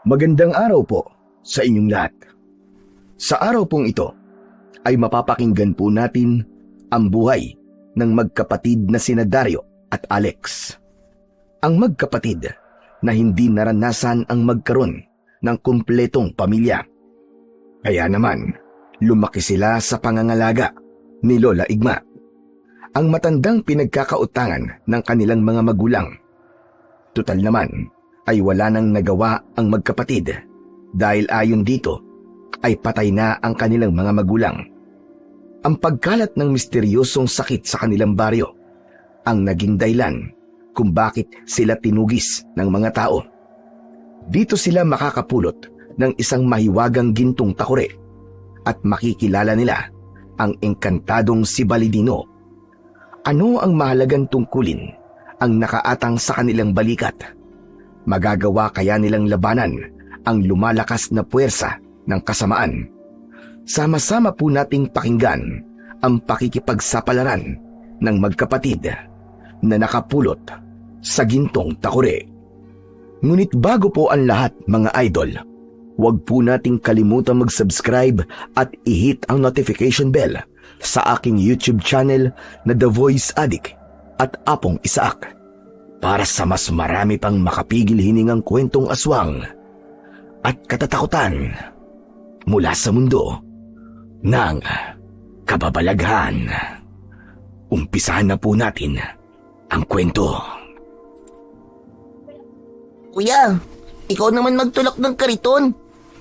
Magandang araw po sa inyong lahat. Sa araw pong ito ay mapapakinggan po natin ang buhay ng magkapatid na sina Dario at Alex. Ang magkapatid na hindi naranasan ang magkaroon ng kumpletong pamilya. Kaya naman, lumaki sila sa pangangalaga ni Lola Igma, ang matandang pinagkakautangan ng kanilang mga magulang. Tutal naman ay wala nang nagawa ang magkapatid dahil ayon dito ay patay na ang kanilang mga magulang. Ang pagkalat ng misteryosong sakit sa kanilang baryo ang naging dahilan kung bakit sila tinugis ng mga tao. Dito sila makakapulot ng isang mahiwagang gintong takore at makikilala nila ang engkantadong si Balidino. Ano ang mahalagang tungkulin ang nakaatang sa kanilang balikat? Magagawa kaya nilang labanan ang lumalakas na puwersa ng kasamaan? Sama-sama po nating pakinggan ang pakikipagsapalaran ng magkapatid na nakapulot sa gintong takore. Ngunit bago po ang lahat, mga idol, huwag po nating kalimutan mag-subscribe at i-hit ang notification bell sa aking YouTube channel na The Voice Addict at Apong Isaak, para sa mas marami pang makapigil hiningang kwentong aswang at katatakutan mula sa mundo ng kababalaghan. Umpisahan na po natin ang kwento. Kuya, ikaw naman magtulak ng kariton.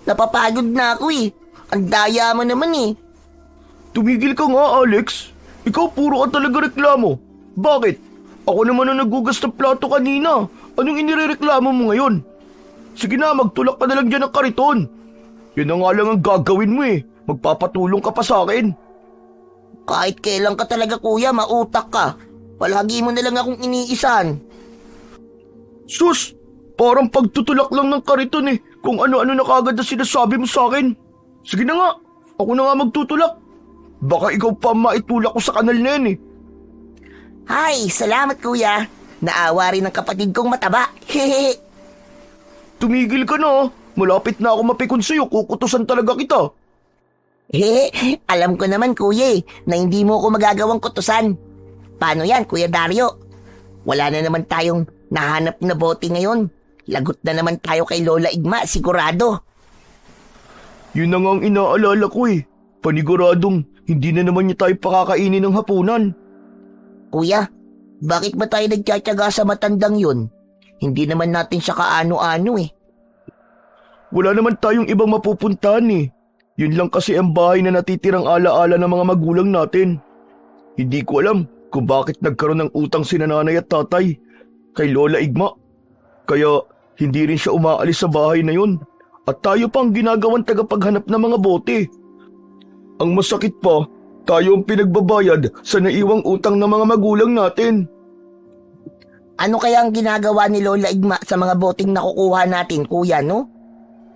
Napapagod na ako eh. Ang daya mo naman eh. Tumigil ka nga, Alex. Ikaw puro ka talaga reklamo. Bakit? Ako naman ang nagugas ng plato kanina. Anong inirereklamo mo ngayon? Sige na, magtulak ka na lang dyan ng kariton. Yan na nga lang ang gagawin mo eh. Magpapatulong ka pa sa akin. Kahit kailan ka talaga, kuya, mautak ka. Palagi mo na lang akong iniisan. Sus! Parang pagtutulak lang ng kariton eh. Kung ano-ano na kagad na sinasabi mo sa akin. Sige na nga, ako na nga magtutulak. Baka ikaw pa maitulak ko sa kanal na yan eh. Hay, salamat kuya. Naawa rin ng kapatid kong mataba. Hehehe. Tumigil ka na. Malapit na ako mapikon sa'yo. Kukutusan talaga kita. Hehe, alam ko naman kuya na hindi mo ako magagawang kutusan. Paano yan, Kuya Dario? Wala na naman tayong nahanap na bote ngayon. Lagot na naman tayo kay Lola Igma, sigurado. Yun na nga ang inaalala ko eh. Paniguradong hindi na naman niya tayo pakakainin ng hapunan. Kuya, bakit ba tayo nagtsatsaga sa matandang yun? Hindi naman natin siya kaano-ano eh. Wala naman tayong ibang mapupuntahan eh. Yun lang kasi ang bahay na natitirang alaala ng mga magulang natin. Hindi ko alam kung bakit nagkaroon ng utang sina nanay at tatay kay Lola Igma. Kaya hindi rin siya umaalis sa bahay na yun. At tayo pang ginagawang tagapaghanap ng mga bote. Ang masakit pa, tayo ang pinagbabayad sa naiwang utang ng mga magulang natin. Ano kaya ang ginagawa ni Lola Igma sa mga boteng nakukuha natin, kuya, no?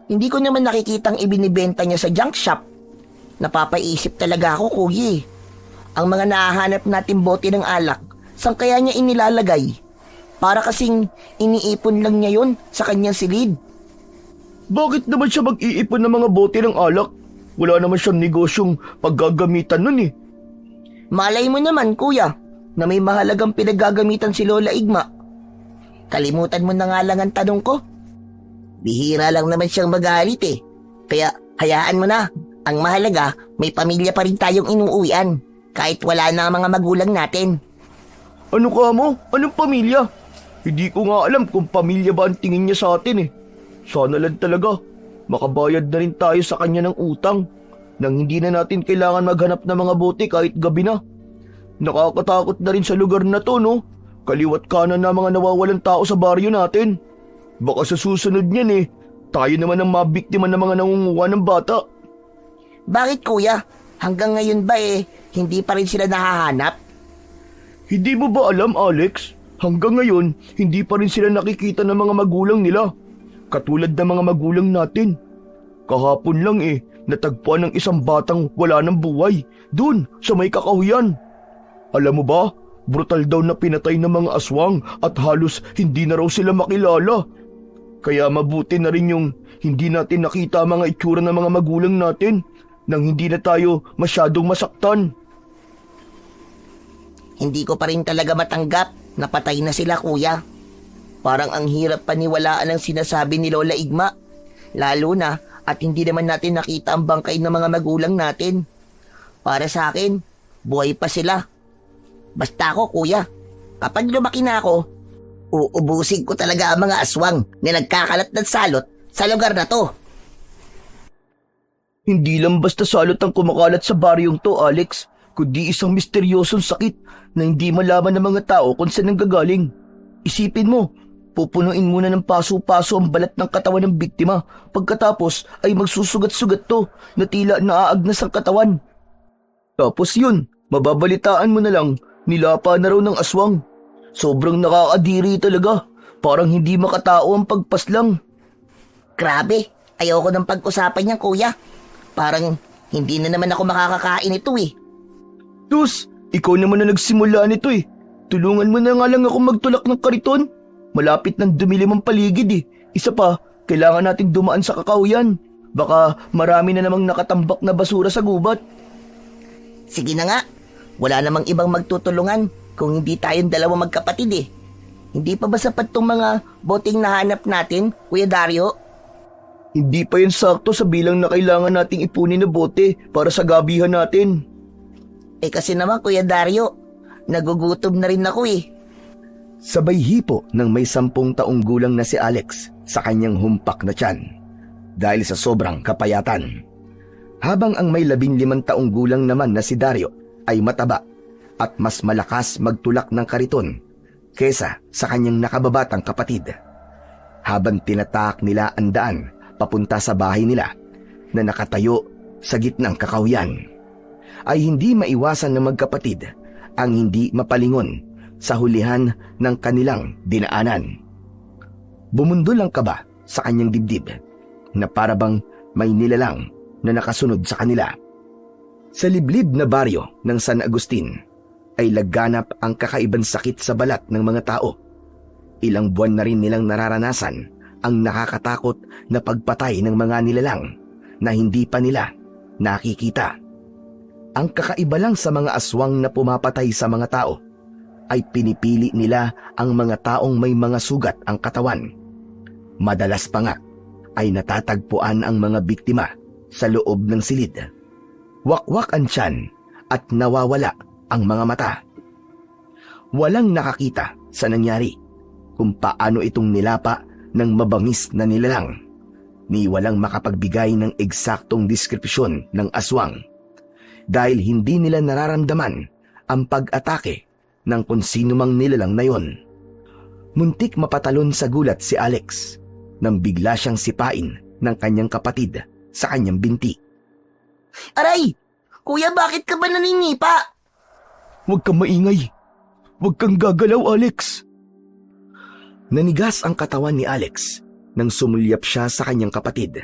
Hindi ko naman nakikitang ibinibenta niya sa junk shop. Napapaisip talaga ako, kuya. Ang mga nahahanap natin bote ng alak, saan kaya niya inilalagay? Para kasing iniipon lang niya yon sa kanyang silid. Bakit naman siya mag-iipon ng mga bote ng alak? Wala naman siyang negosyong paggagamitan nun eh. Malay mo naman, kuya, na may mahalagang pinaggagamitan si Lola Igma. Kalimutan mo na nga lang ang tanong ko. Bihira lang naman siyang magalit eh. Kaya hayaan mo na. Ang mahalaga, may pamilya pa rin tayong inuuwian. Kahit wala na ang mga magulang natin. Ano ka mo? Anong pamilya? Hindi ko nga alam kung pamilya ba ang tingin niya sa atin eh. Sana lang talaga makabayad na rin tayo sa kanya ng utang nang hindi na natin kailangan maghanap ng mga bote kahit gabi na. Nakakatakot na rin sa lugar na to, no? Kaliwat kanan na mga nawawalang tao sa baryo natin. Baka sa susunod niyan eh, tayo naman ang mabiktima ng mga nangunguha ng bata. Bakit kuya? Hanggang ngayon ba hindi pa rin sila nahahanap? Hindi mo ba alam, Alex? Hanggang ngayon, hindi pa rin sila nakikita ng mga magulang nila. Katulad ng mga magulang natin. Kahapon lang natagpuan ng isang batang wala ng buhay, dun sa may kakahuyan. Alam mo ba, brutal daw na pinatay ng mga aswang at halos hindi na raw sila makilala. Kaya mabuti na rin yung hindi natin nakita ang mga itsura ng mga magulang natin nang hindi na tayo masyadong masaktan. Hindi ko pa rin talaga matanggap na patay na sila, kuya. Parang ang hirap paniwalaan ang sinasabi ni Lola Igma. Lalo na at hindi naman natin nakita ang bangkay ng mga magulang natin. Para sa akin, buhay pa sila. Basta ako, kuya, kapag lumaki na ako, uubusin ko talaga ang mga aswang na nagkakalat ng salot sa lugar na to. Hindi lang basta salot ang kumakalat sa baryong to, Alex, kundi isang misteryosong sakit na hindi malaman ng mga tao kung saan nanggagaling. Isipin mo, pupunuin muna ng paso-paso ang balat ng katawan ng biktima. Pagkatapos ay magsusugat-sugat to na tila naaagnas ang katawan. Tapos yun, mababalitaan mo na lang, nilapa na raw ng aswang. Sobrang nakakadiri talaga. Parang hindi makatao ang pagpaslang. Grabe, ayoko ng pag-usapan niyan, kuya. Parang hindi na naman ako makakakain ito eh. Dus, ikaw naman na nagsimula nito eh. Tulungan mo na nga lang ako magtulak ng kariton. Malapit nang dumilim ang paligid eh. Isa pa, kailangan nating dumaan sa kakahuyan. Baka marami na namang nakatambak na basura sa gubat. Sige na nga, wala namang ibang magtutulungan kung hindi tayong dalawa magkapatid eh. Hindi pa ba sapat tong mga boting nahanap natin, Kuya Dario? Hindi pa yan sakto sa bilang na kailangan nating ipunin na bote para sa gabihan natin. Eh kasi naman, Kuya Dario, nagugutom na rin ako eh. Sabay hipo ng may 10 taong gulang na si Alex sa kanyang humpak na tiyan dahil sa sobrang kapayatan. Habang ang may 15 taong gulang naman na si Dario ay mataba at mas malakas magtulak ng kariton kesa sa kanyang nakababatang kapatid. Habang tinatak nila ang daan papunta sa bahay nila na nakatayo sa gitnang kakahuyan, ay hindi maiwasan ng magkapatid ang hindi mapalingon sa hulihan ng kanilang dinaanan. Bumundol ang kaba sa kanyang dibdib na parabang may nilalang na nakasunod sa kanila. Sa liblib na baryo ng San Agustin ay laganap ang kakaibang sakit sa balat ng mga tao. Ilang buwan na rin nilang nararanasan ang nakakatakot na pagpatay ng mga nilalang na hindi pa nila nakikita. Ang kakaiba lang sa mga aswang na pumapatay sa mga tao ay pinipili nila ang mga taong may mga sugat ang katawan. Madalas pa nga ay natatagpuan ang mga biktima sa loob ng silid. Wakwak ang tiyan at nawawala ang mga mata. Walang nakakita sa nangyari kung paano itong nilapa ng mabangis na nilalang, ni walang makapagbigay ng eksaktong deskripsyon ng aswang dahil hindi nila nararamdaman ang pag-atake ng kung sino mang nilalang na yon. Muntik mapatalon sa gulat si Alex nang bigla siyang sipain ng kanyang kapatid sa kanyang binti. Aray! Kuya, bakit ka ba naninipa? Huwag kang maingay. Huwag kang gagalaw, Alex. Nanigas ang katawan ni Alex nang sumulyap siya sa kanyang kapatid.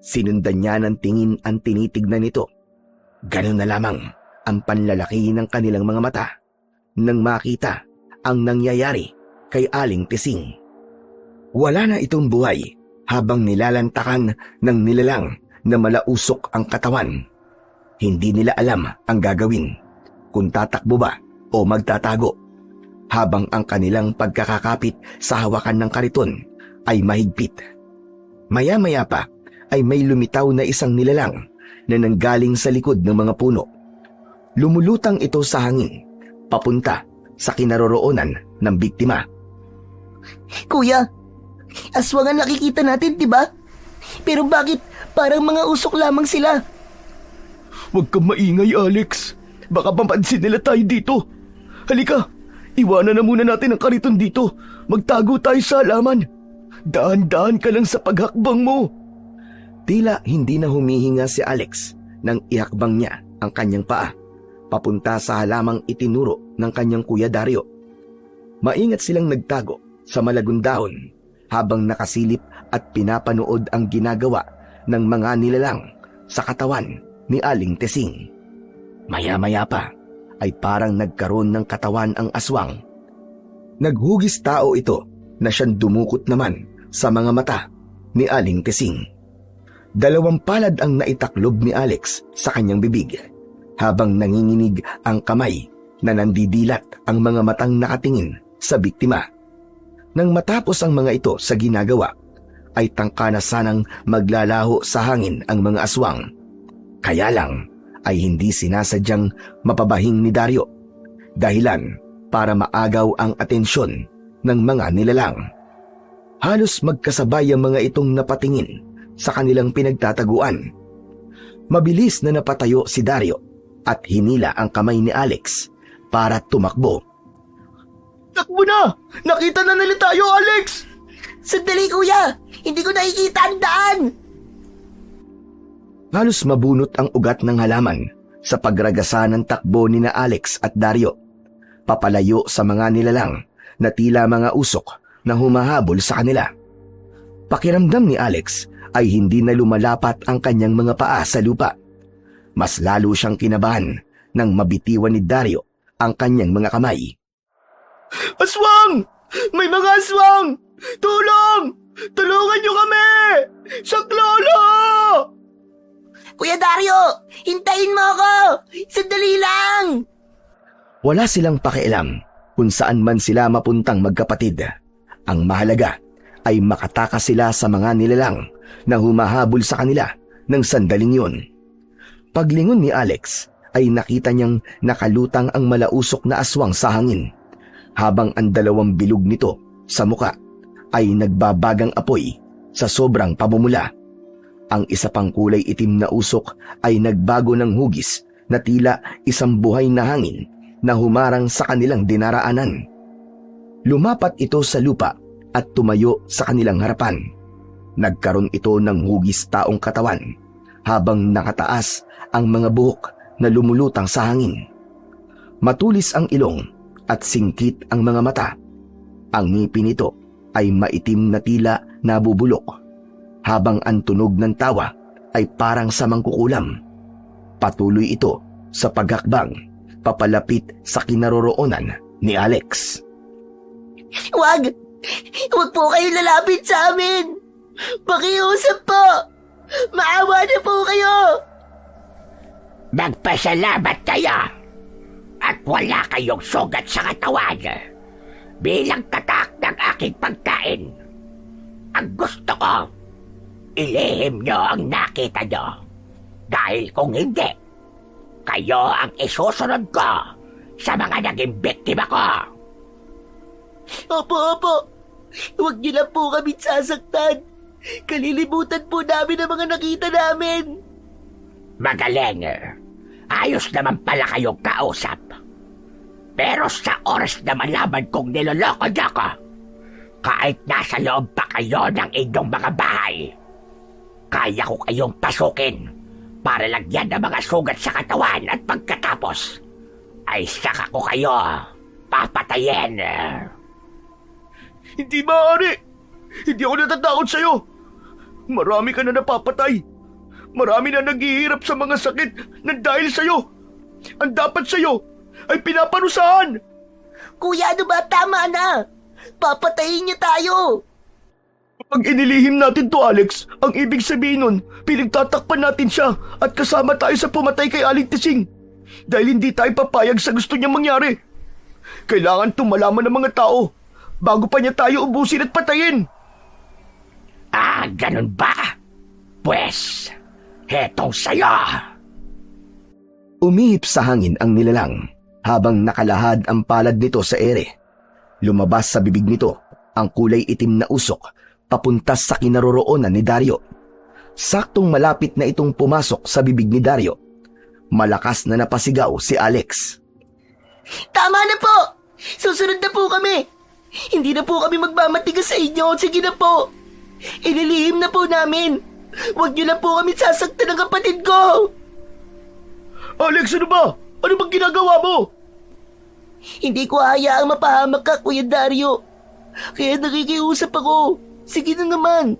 Sinundan niya ng tingin ang tinitignan nito. Ganun na lamang ang panlalaki ng kanilang mga mata nang makita ang nangyayari kay Aling Tising. Wala na itong buhay habang nilalantakan ng nilalang na malausok ang katawan. Hindi nila alam ang gagawin, kung tatakbo ba o magtatago, habang ang kanilang pagkakakapit sa hawakan ng kariton ay mahigpit. Maya-maya pa ay may lumitaw na isang nilalang na nanggaling sa likod ng mga puno. Lumulutang ito sa hangin, papunta sa kinaroroonan ng biktima. Kuya, aswang ang nakikita natin, diba? Pero bakit parang mga usok lamang sila? Huwag kang maingay, Alex. Baka mapansin nila tayo dito. Halika, iwanan na muna natin ang kariton dito. Magtago tayo sa halaman. Daan-daan ka lang sa paghakbang mo. Tila hindi na humihinga si Alex nang ihakbang niya ang kanyang paa papunta sa halamang itinuro ng kanyang Kuya Dario. Maingat silang nagtago sa malagong dahon habang nakasilip at pinapanood ang ginagawa ng mga nilalang sa katawan ni Aling Tising. Maya-maya pa ay parang nagkaroon ng katawan ang aswang. Naghugis tao ito na siyang dumukot naman sa mga mata ni Aling Tesing. 2 palad ang naitaklob ni Alex sa kanyang bibig habang nanginginig ang kamay na nandidilat ang mga matang nakatingin sa biktima. Nang matapos ang mga ito sa ginagawa, ay tangka na sanang maglalaho sa hangin ang mga aswang. Kaya lang ay hindi sinasadyang mapabahing ni Dario, dahilan para maagaw ang atensyon ng mga nilalang. Halos magkasabay ang mga itong napatingin sa kanilang pinagtataguan. Mabilis na napatayo si Dario at hinila ang kamay ni Alex para tumakbo. Takbo na! Nakita na nila tayo, Alex! Sandali kuya! Hindi ko nakikita ang daan! Halos mabunot ang ugat ng halaman sa pagragasa ng takbo ni na Alex at Dario, papalayo sa mga nilalang na tila mga usok na humahabol sa kanila. Pakiramdam ni Alex ay hindi na lumalapat ang kanyang mga paa sa lupa. Mas lalo siyang kinabahan nang mabitiwan ni Dario ang kanyang mga kamay. Aswang! May mga aswang! Tulong! Tulungan niyo kami! Saklolo! Kuya Dario! Hintayin mo ako! Sandali lang! Wala silang pakialam kung saan man sila mapuntang magkapatid. Ang mahalaga ay makatakas sila sa mga nilalang na humahabol sa kanila ng sandaling yun. Paglingon ni Alex ay nakita niyang nakalutang ang malausok na aswang sa hangin, habang ang 2 bilog nito sa muka ay nagbabagang apoy sa sobrang pamumula. Ang isa pang kulay itim na usok ay nagbago ng hugis na tila isang buhay na hangin na humarang sa kanilang dinaraanan. Lumapat ito sa lupa at tumayo sa kanilang harapan. Nagkaroon ito ng hugis taong katawan habang nakataas ang mga buhok na lumulutang sa hangin. Matulis ang ilong at singkit ang mga mata. Ang ngipin nito ay maitim na tila nabubulok, habang ang tunog ng tawa ay parang sa mangkukulam. Patuloy ito sa paghakbang papalapit sa kinaroroonan ni Alex. Wag! Wag po kayo lalapit sa amin! Pakiusap po! Maawa na po kayo! Magpasalamat kayo at wala kayong sugat sa katawan bilang tatak ng aking pagkain. Ang gusto ko, ilihim nyo ang nakita nyo. Dahil kung hindi, kayo ang isusunod ko sa mga naging biktima ko. Opo. Huwag niyo lang po kami sasaktan. Kalilimutan po namin ang mga nakita namin. Magaling. Ayos naman pala kayong kausap. Pero sa oras na malaman kong niloloko niyo ko, kahit nasa loob pa kayo ng inyong mga bahay, kaya ko kayong pasukin para lagyan ng mga sugat sa katawan at pagkatapos ay saka ko kayo papatayin. Hindi maaari! Hindi ako natatakot sa'yo! Marami ka na napapatay! Marami na naghihirap sa mga sakit na dahil sa'yo! Ang dapat sa'yo ay pinaparusahan! Kuya, ano ba? Tama na! Papatayin niya tayo! Kapag inilihim natin to, Alex, ang ibig sabihin nun, pinagtatakpan natin siya at kasama tayo sa pumatay kay Aling Tesing. Dahil hindi tayo papayag sa gusto niyang mangyari. Kailangan itong malaman ng mga tao bago pa niya tayo ubusin at patayin. Ah, ganun ba? Pwes, hetong sayo. Umihip sa hangin ang nilalang habang nakalahad ang palad nito sa ere. Lumabas sa bibig nito ang kulay itim na usok papuntas sa kinaroroonan ni Dario. Saktong malapit na itong pumasok sa bibig ni Dario, malakas na napasigaw si Alex. Tama na po! Susunod na po kami! Hindi na po kami magmamatigas sa inyo. Sige na po! Inilihim na po namin! Huwag niyo lang po kami sasaktan ng kapatid ko! Alex, ano ba? Ano bang ginagawa mo? Hindi ko hayaang mapahamak ka, Kuya Dario. Kaya nakikiusap ako. Sige na naman.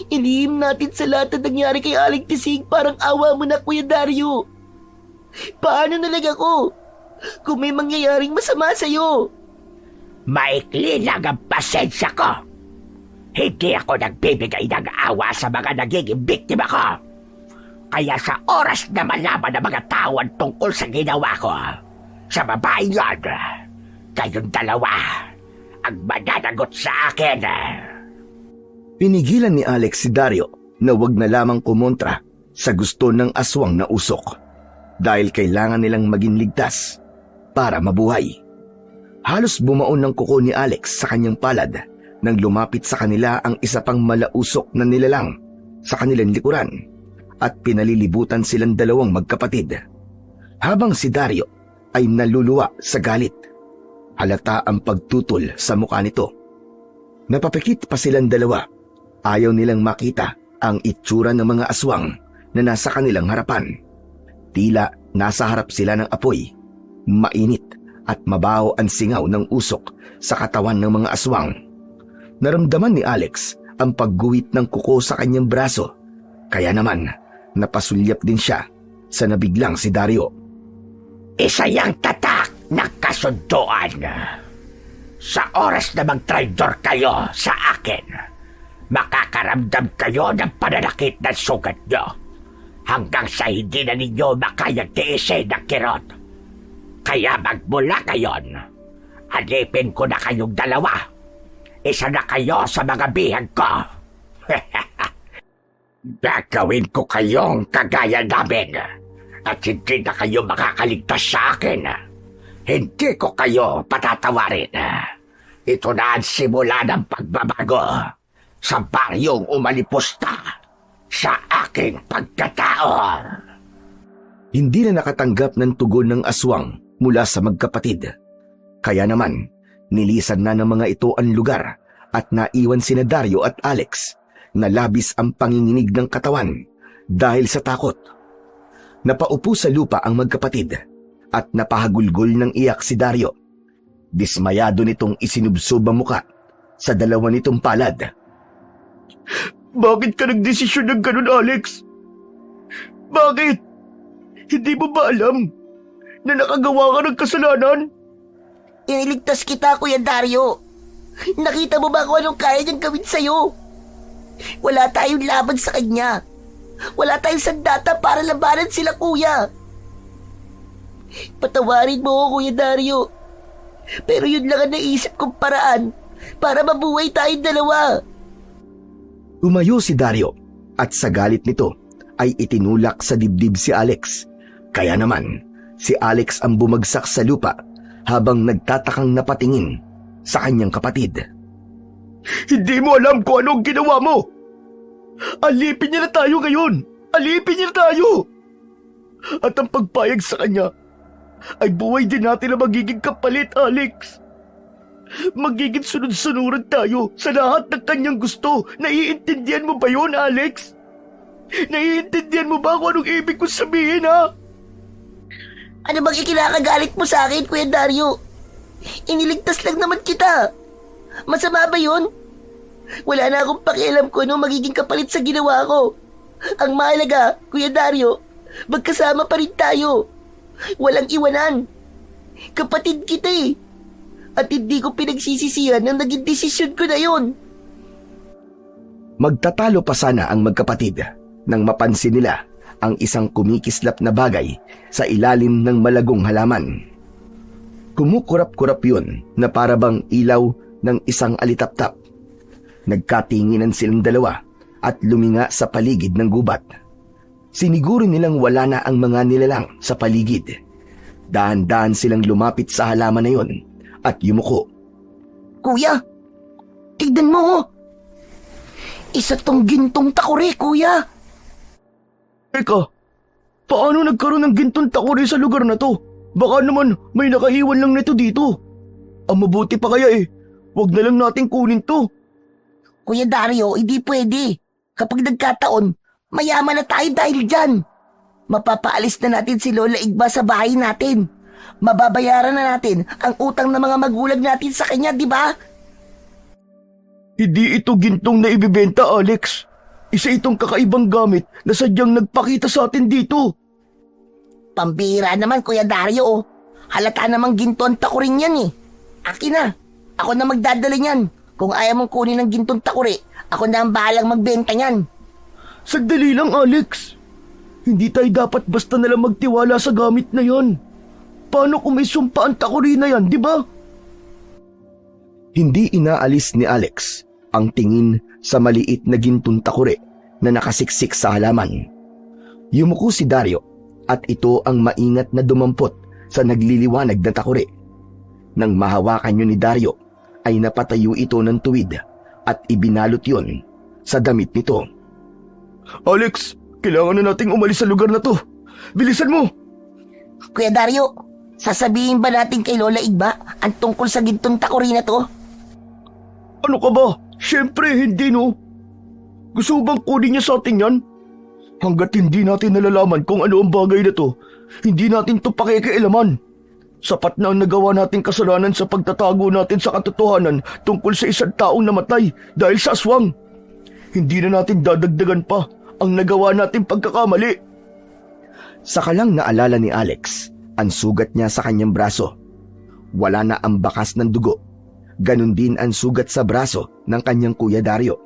Ilihim natin sa lahat na nangyari kay Aling Tesing. Parang awa mo na, Kuya Dario. Paano na lang ako kung may mangyayaring masama sa'yo? Maikli lang ang pasensya ko. Hindi ako nagbibigay ng awa sa mga nagiging biktima ko. Kaya sa oras na malaman ng mga tao ang tungkol sa ginawa ko, sa babae yon, kayong dalawa ang mananagot sa akin. Pinigilan ni Alex si Dario na wag na lamang kumontra sa gusto ng aswang na usok dahil kailangan nilang maging ligtas para mabuhay. Halos bumaon ng kuko ni Alex sa kanyang palad nang lumapit sa kanila ang isa pang malausok na nilalang sa kanilang likuran at pinalilibutan silang dalawang magkapatid. Habang si Dario ay naluluwa sa galit, halata ang pagtutol sa mukha nito. Napapikit pa silang dalawa. Ayaw nilang makita ang itsura ng mga aswang na nasa kanilang harapan. Tila nasa harap sila ng apoy. Mainit at mabaho ang singaw ng usok sa katawan ng mga aswang. Naramdaman ni Alex ang pagguhit ng kuko sa kanyang braso. Kaya naman, napasulyap din siya sa nabiglang si Dario. Isa yang tatak na kasunduan. Sa oras na mag-traidor kayo sa akin, makakaramdam kayo ng pananakit ng sugat nyo hanggang sa hindi na ninyo makayang tiisin ng kirot. Kaya magmula ngayon, alipin ko na kayong dalawa. Isa na kayo sa mga bihag ko. Gagawin ko kayong kagaya namin at hindi na kayo makakaligtas sa akin. Hindi ko kayo patatawarin. Ito na ang simula ng pagbabago sa baryong umalipusta sa aking pagkatao. Hindi na nakatanggap ng tugon ng aswang mula sa magkapatid. Kaya naman, nilisan na ng mga ito ang lugar at naiwan sina Dario at Alex na labis ang panginginig ng katawan dahil sa takot. Napaupo sa lupa ang magkapatid at napahagulgol ng iyak si Dario. Dismayado nitong isinubsob ang muka sa dalawa nitong palad. Bakit ka nagdesisyon ng ganun, Alex? Bakit? Hindi mo ba alam na nakagawa ka ng kasalanan? Iniligtas kita, Kuya Dario. Nakita mo ba kung anong kaya niyang gawin sa'yo? Wala tayong laban sa kanya. Wala tayong sandata para labanan sila, Kuya. Patawarin mo ako, Kuya Dario. Pero yun lang ang naisip kong paraan para mabuhay tayong dalawa. Umayo si Dario at sa galit nito ay itinulak sa dibdib si Alex. Kaya naman, si Alex ang bumagsak sa lupa habang nagtatakang napatingin sa kanyang kapatid. Hindi mo alam kung anong ginawa mo! Alipin niya na tayo ngayon! Alipin niya na tayo! At ang pagpayag sa kanya ay buhay din natin na magiging kapalit, Alex. Magiging sunod-sunuran tayo sa lahat ng kanyang gusto. Naiintindihan mo ba yun, Alex? Naiintindihan mo ba kung anong ibig kong sabihin, ha? Ano bang ikinakagalit mo sa akin, Kuya Dario? Iniligtas lang naman kita. Masama ba yun? Wala na akong pakialam ko ano magiging kapalit sa ginawa ko. Ang mahalaga, Kuya Dario, magkasama pa rin tayo. Walang iwanan. Kapatid kita eh. At hindi ko pinagsisisihan na naging desisyon ko na yun. Magtatalo pa sana ang magkapatid nang mapansin nila ang isang kumikislap na bagay sa ilalim ng malagong halaman. Kumukurap-kurap yun na parabang ilaw ng isang alitaptap. Nagkatinginan silang dalawa at luminga sa paligid ng gubat. Siniguro nilang wala na ang mga nilalang sa paligid. Dahan-dahan silang lumapit sa halaman na yun at yumuko. Kuya, tignan mo. Isa tong gintong takore, Kuya. Teka, paano nagkaroon ng gintong takore sa lugar na to? Baka naman may nakaiwan lang nito dito. Ang mabuti pa kaya wag na lang nating kunin to. Kuya Dario, hindi pwede. Kapag nagkataon, mayaman na tayo dahil dyan. Mapapaalis na natin si Lola Igba sa bahay natin. Mababayaran na natin ang utang ng mga magulang natin sa kanya, di ba? Hindi ito gintong na ibibenta, Alex. Isa itong kakaibang gamit na sadyang nagpakita sa atin dito. Pambira naman, Kuya Dario. Halata namang ginto ang takurin yan eh. Akin na. Ako na magdadala niyan. Kung ayaw mong kunin ng gintong takuri, ako na ang bahalang magbenta niyan. Sandali lang, Alex. Hindi tayo dapat basta nalang magtiwala sa gamit na yon. Paano kung may sumpa ang takuri na yan, di ba? Hindi inaalis ni Alex ang tingin sa maliit na gintong takuri na nakasiksik sa halaman. Yumuko si Dario at ito ang maingat na dumampot sa nagliliwanag na takuri. Nang mahawakan yun ni Dario, ay napatayo ito ng tuwid at ibinalot yon sa damit nito. Alex, kailangan na nating umalis sa lugar na to. Bilisan mo! Kuya Dario, sasabihin ba natin kay Lola Igma ang tungkol sa gintong takuri na to? Ano ka ba? Siyempre hindi, no? Gusto mo bang kunin niya sa atin yan? Hanggat hindi natin nalalaman kung ano ang bagay na to, hindi natin to pakikialaman. Sapat na ang nagawa nating kasalanan sa pagtatago natin sa katotohanan tungkol sa isang taong namatay dahil sa aswang. Hindi na natin dadagdagan pa ang nagawa nating pagkakamali. Saka lang naalala ni Alex ang sugat niya sa kanyang braso. Wala na ang bakas ng dugo. Ganon din ang sugat sa braso ng kanyang kuya Dario.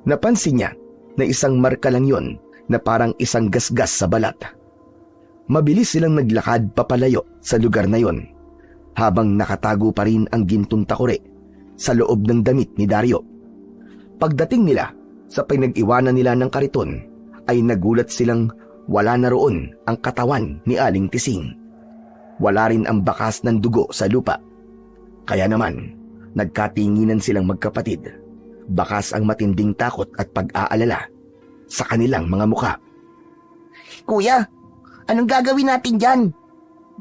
Napansin niya na isang marka lang yon na parang isang gasgas sa balat. Mabilis silang naglakad papalayo sa lugar na yon, habang nakatago pa rin ang gintong takuri sa loob ng damit ni Dario. Pagdating nila sa pinag-iwanan nila ng kariton, ay nagulat silang wala na roon ang katawan ni Aling Tising. Wala rin ang bakas ng dugo sa lupa. Kaya naman, nagkatinginan silang magkapatid. Bakas ang matinding takot at pag-aalala sa kanilang mga mukha. Kuya, anong gagawin natin dyan?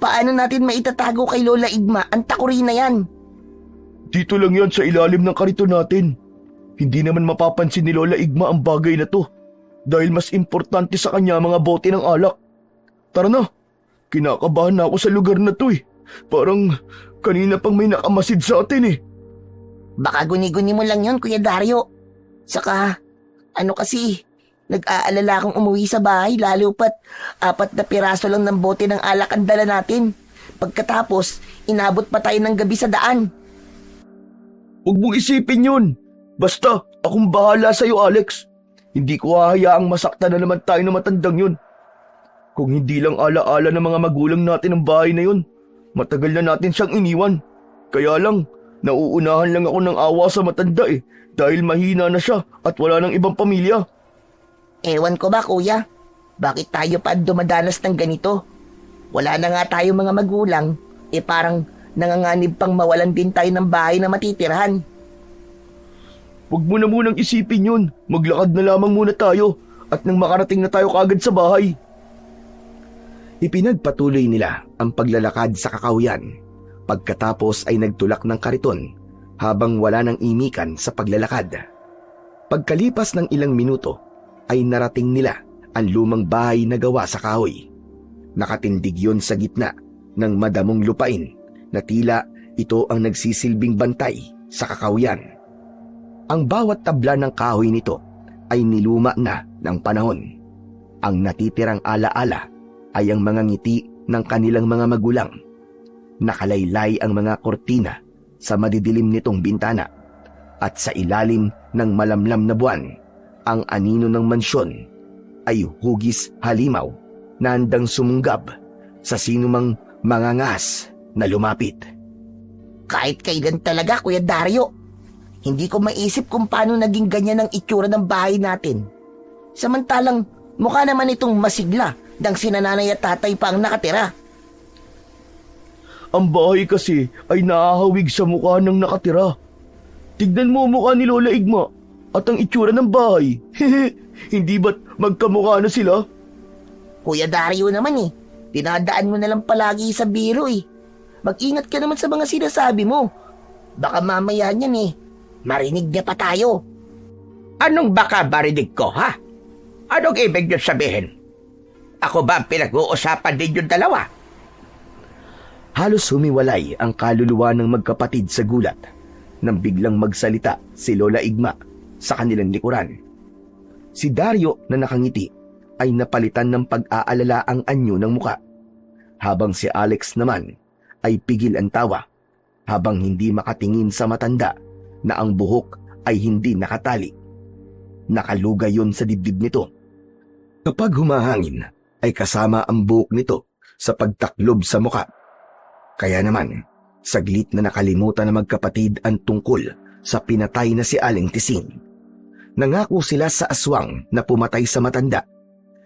Paano natin maitatago kay Lola Igma ang takuri na yan? Dito lang yan sa ilalim ng kariton natin. Hindi naman mapapansin ni Lola Igma ang bagay na to dahil mas importante sa kanya mga bote ng alak. Tara na, kinakabahan na ako sa lugar na to eh. Parang kanina pang may nakamasid sa atin eh. Baka guni-guni mo lang yun, Kuya Dario. Saka, nag-aalala akong umuwi sa bahay lalo pat 4 na piraso lang ng bote ng alak ang dala natin. Pagkatapos, inabot pa tayo ng gabi sa daan. Huwag mong isipin yun. Basta, akong bahala sa'yo, Alex. Hindi ko hahayaang masaktan na naman tayo ng matandang yun. Kung hindi lang alaala ng mga magulang natin ang bahay na yun, matagal na natin siyang iniwan. Kaya lang, nauunahan lang ako ng awa sa matanda eh, dahil mahina na siya at wala ng ibang pamilya. Ewan ko ba, Kuya? Bakit tayo pa dumadanas ng ganito? Wala na nga tayo mga magulang, parang nanganganib pang mawalan din tayo ng bahay na matitirahan. Huwag mo na munang isipin yun. Maglakad na lamang muna tayo at nang makarating na tayo kaagad sa bahay. Ipinagpatuloy nila ang paglalakad sa kakahuyan. Pagkatapos ay nagtulak ng kariton habang wala nang imikan sa paglalakad. Pagkalipas ng ilang minuto ay narating nila ang lumang bahay na gawa sa kahoy. Nakatindig yon sa gitna ng madamong lupain na tila ito ang nagsisilbing bantay sa kakahuyan. Ang bawat tabla ng kahoy nito ay niluma na ng panahon. Ang natitirang alaala ay ang mga ngiti ng kanilang mga magulang. Nakalaylay ang mga kortina sa madidilim nitong bintana at sa ilalim ng malamlam na buwan, ang anino ng mansyon ay hugis halimaw na handang sumunggab sa sinumang mangangas na lumapit. Kahit kailan talaga, Kuya Dario. Hindi ko maisip kung paano naging ganyan ang itsura ng bahay natin. Samantalang mukha naman itong masigla dang sinananay at tatay pa ang nakatira. Ang bahay kasi ay nakahawig sa mukha ng nakatira. Tignan mo ang mukha ni Lola Igma at ang itsura ng bahay. Hindi ba't magkamukha na sila? Kuya Dario naman dinadaan mo na lang palagi sa biro Mag-ingat ka naman sa mga sinasabi mo. Baka mamaya niyan marinig niya pa tayo. Anong baka marinig ko, ha? Anong ibig niyo sabihin? Ako ba ang pinag-uusapan din yung dalawa? Halos humiwalay ang kaluluwa ng magkapatid sa gulat nang biglang magsalita si Lola Igma sa kanilang likuran. Si Dario na nakangiti ay napalitan ng pag-aalala ang anyo ng muka, habang si Alex naman ay pigil ang tawa habang hindi makatingin sa matanda na ang buhok ay hindi nakatali. Nakalugay yun sa dibdib nito. Kapag humahangin ay kasama ang buhok nito sa pagtaklob sa muka. Kaya naman, saglit na nakalimutan ng magkapatid ang tungkol sa pinatay na si Aling Tising. Nangako sila sa aswang na pumatay sa matanda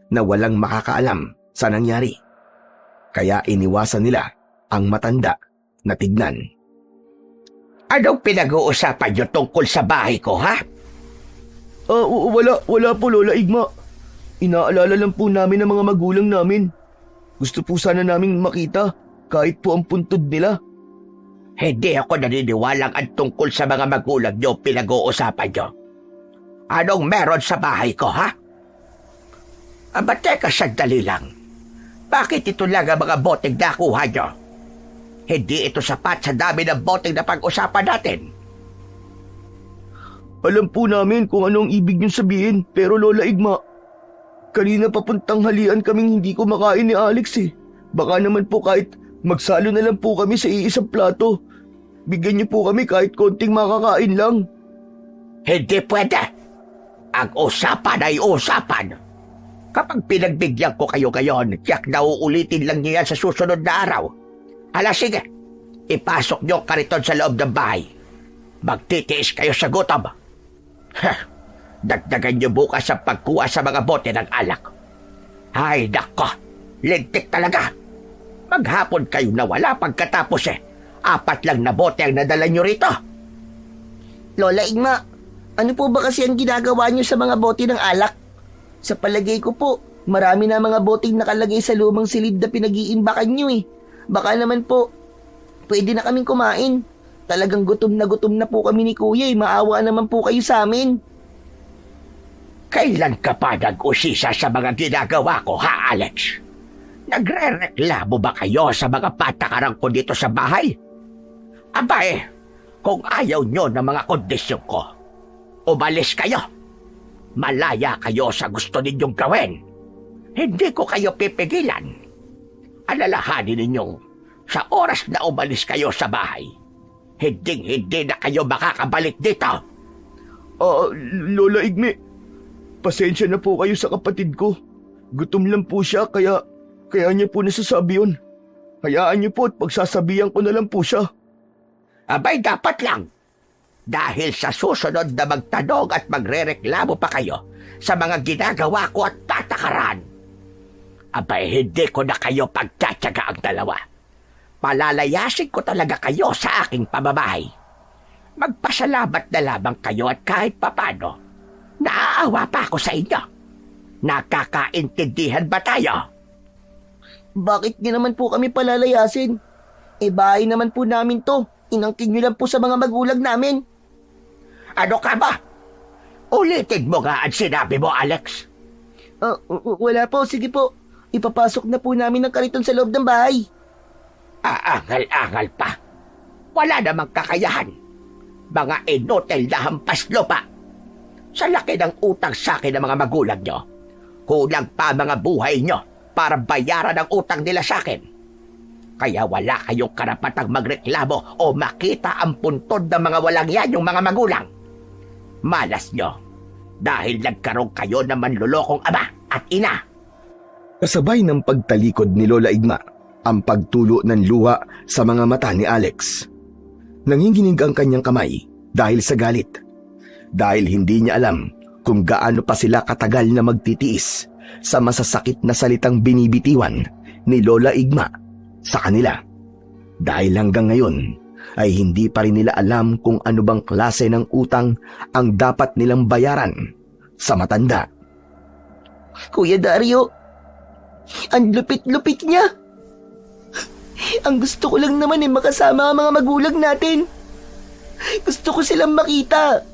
na walang makakaalam sa nangyari. Kaya iniwasan nila ang matanda na tignan. Anong pinag-uusapan niyo tungkol sa bahay ko, ha? Wala po, Lola Igma. Inaalala lang po namin ang mga magulang namin. Gusto po sana naming makita kahit po ang puntod nila. Hindi ako naniniwalang ang tungkol sa mga magulang niyo pinag-uusapan niyo. Anong meron sa bahay ko, ha? Aba, teka, sandali lang. Bakit ito lang ang mga boteng nakuha niyo? Hindi ito sapat sa dami ng boteng na pag-usapan natin. Alam po namin kung anong ibig niyong sabihin, pero Lola Igma, kanina papuntang halian kaming hindi kumakain ni Alex eh. Baka naman po kahit magsalo na lang po kami sa iisang plato. Bigyan niyo po kami kahit konting makakain lang. Hindi pwede. Ang usapan ay usapan. Kapag pinagbigyan ko kayo ngayon, tiyak na uulitin lang niyo yan sa susunod na araw. Hala, sige. Ipasok niyo ang kariton sa loob ng bahay. Magtitiis kayo sa gutom. Dagdagan niyo bukas ang pagkuha sa mga bote ng alak. Ay, nako. Lintik talaga. Maghapon kayo nawala pagkatapos 4 lang na bote ang nadala niyo rito. Lola Igma, ano po ba kasi ang ginagawa niyo sa mga bote ng alak? Sa palagay ko po, marami na mga boteng nakalagay sa lumang silid na pinag-iimbakan niyo eh. Baka naman po, pwede na kaming kumain. Talagang gutom na po kami ni Kuya eh. Maawa naman po kayo sa amin. Kailan ka pa nag-usisa sa mga ginagawa ko, ha, Alex? Nagre-reklamo ba kayo sa mga patakaran ko dito sa bahay? Aba kung ayaw nyo ng mga kondisyon ko, umalis kayo. Malaya kayo sa gusto ninyong gawin. Hindi ko kayo pipigilan. Alalahanin ninyong sa oras na umalis kayo sa bahay, hindi na kayo makakabalik dito. Lola Igme, pasensya na po kayo sa kapatid ko. Gutom lang po siya kaya niya po nasasabi yun. Hayaan niyo po at pagsasabihan ko na lang po siya. Abay, dapat lang. Dahil sa susunod na magtanong at magrereklamo pa kayo sa mga ginagawa ko at patakaran, abay, hindi ko na kayo pagtsatsaga ang dalawa. Palalayasin ko talaga kayo sa aking pamamahay. Magpasalamat na lamang kayo at kahit papano, naaawa pa ako sa inyo. Nakakaintindihan ba tayo? Bakit niyo naman po kami palalayasin? Bahay naman po namin to. Inangkin niyo lang po sa mga magulang namin. Ano ka ba? Ulitin mo nga ang sinabi mo, Alex. Wala po, sige po. Ipapasok na po namin ang kariton sa loob ng bahay. Aangal-angal pa. Wala namang kakayahan. Mga inotel na hampas lupa. Sa laki ng utang sa akin ng mga magulang nyo, kulang pa mga buhay nyo para bayaran ang utang nila sa akin. Kaya wala kayong karapatang magreklamo o makita ang puntod ng mga walang yan yung mga magulang. Malas nyo dahil nagkaroon kayo ng manlulokong ama at ina. Kasabay ng pagtalikod ni Lola Igma ang pagtulo ng luha sa mga mata ni Alex. Nanginginig ang kanyang kamay dahil sa galit. Dahil hindi niya alam kung gaano pa sila katagal na magtitiis sa masasakit na salitang binibitiwan ni Lola Igma sa kanila. Dahil hanggang ngayon ay hindi pa rin nila alam kung ano bang klase ng utang ang dapat nilang bayaran sa matanda. Kuya Dario, ang lupit-lupit niya. Ang gusto ko lang naman makasama ang mga magulang natin. Gusto ko silang makita.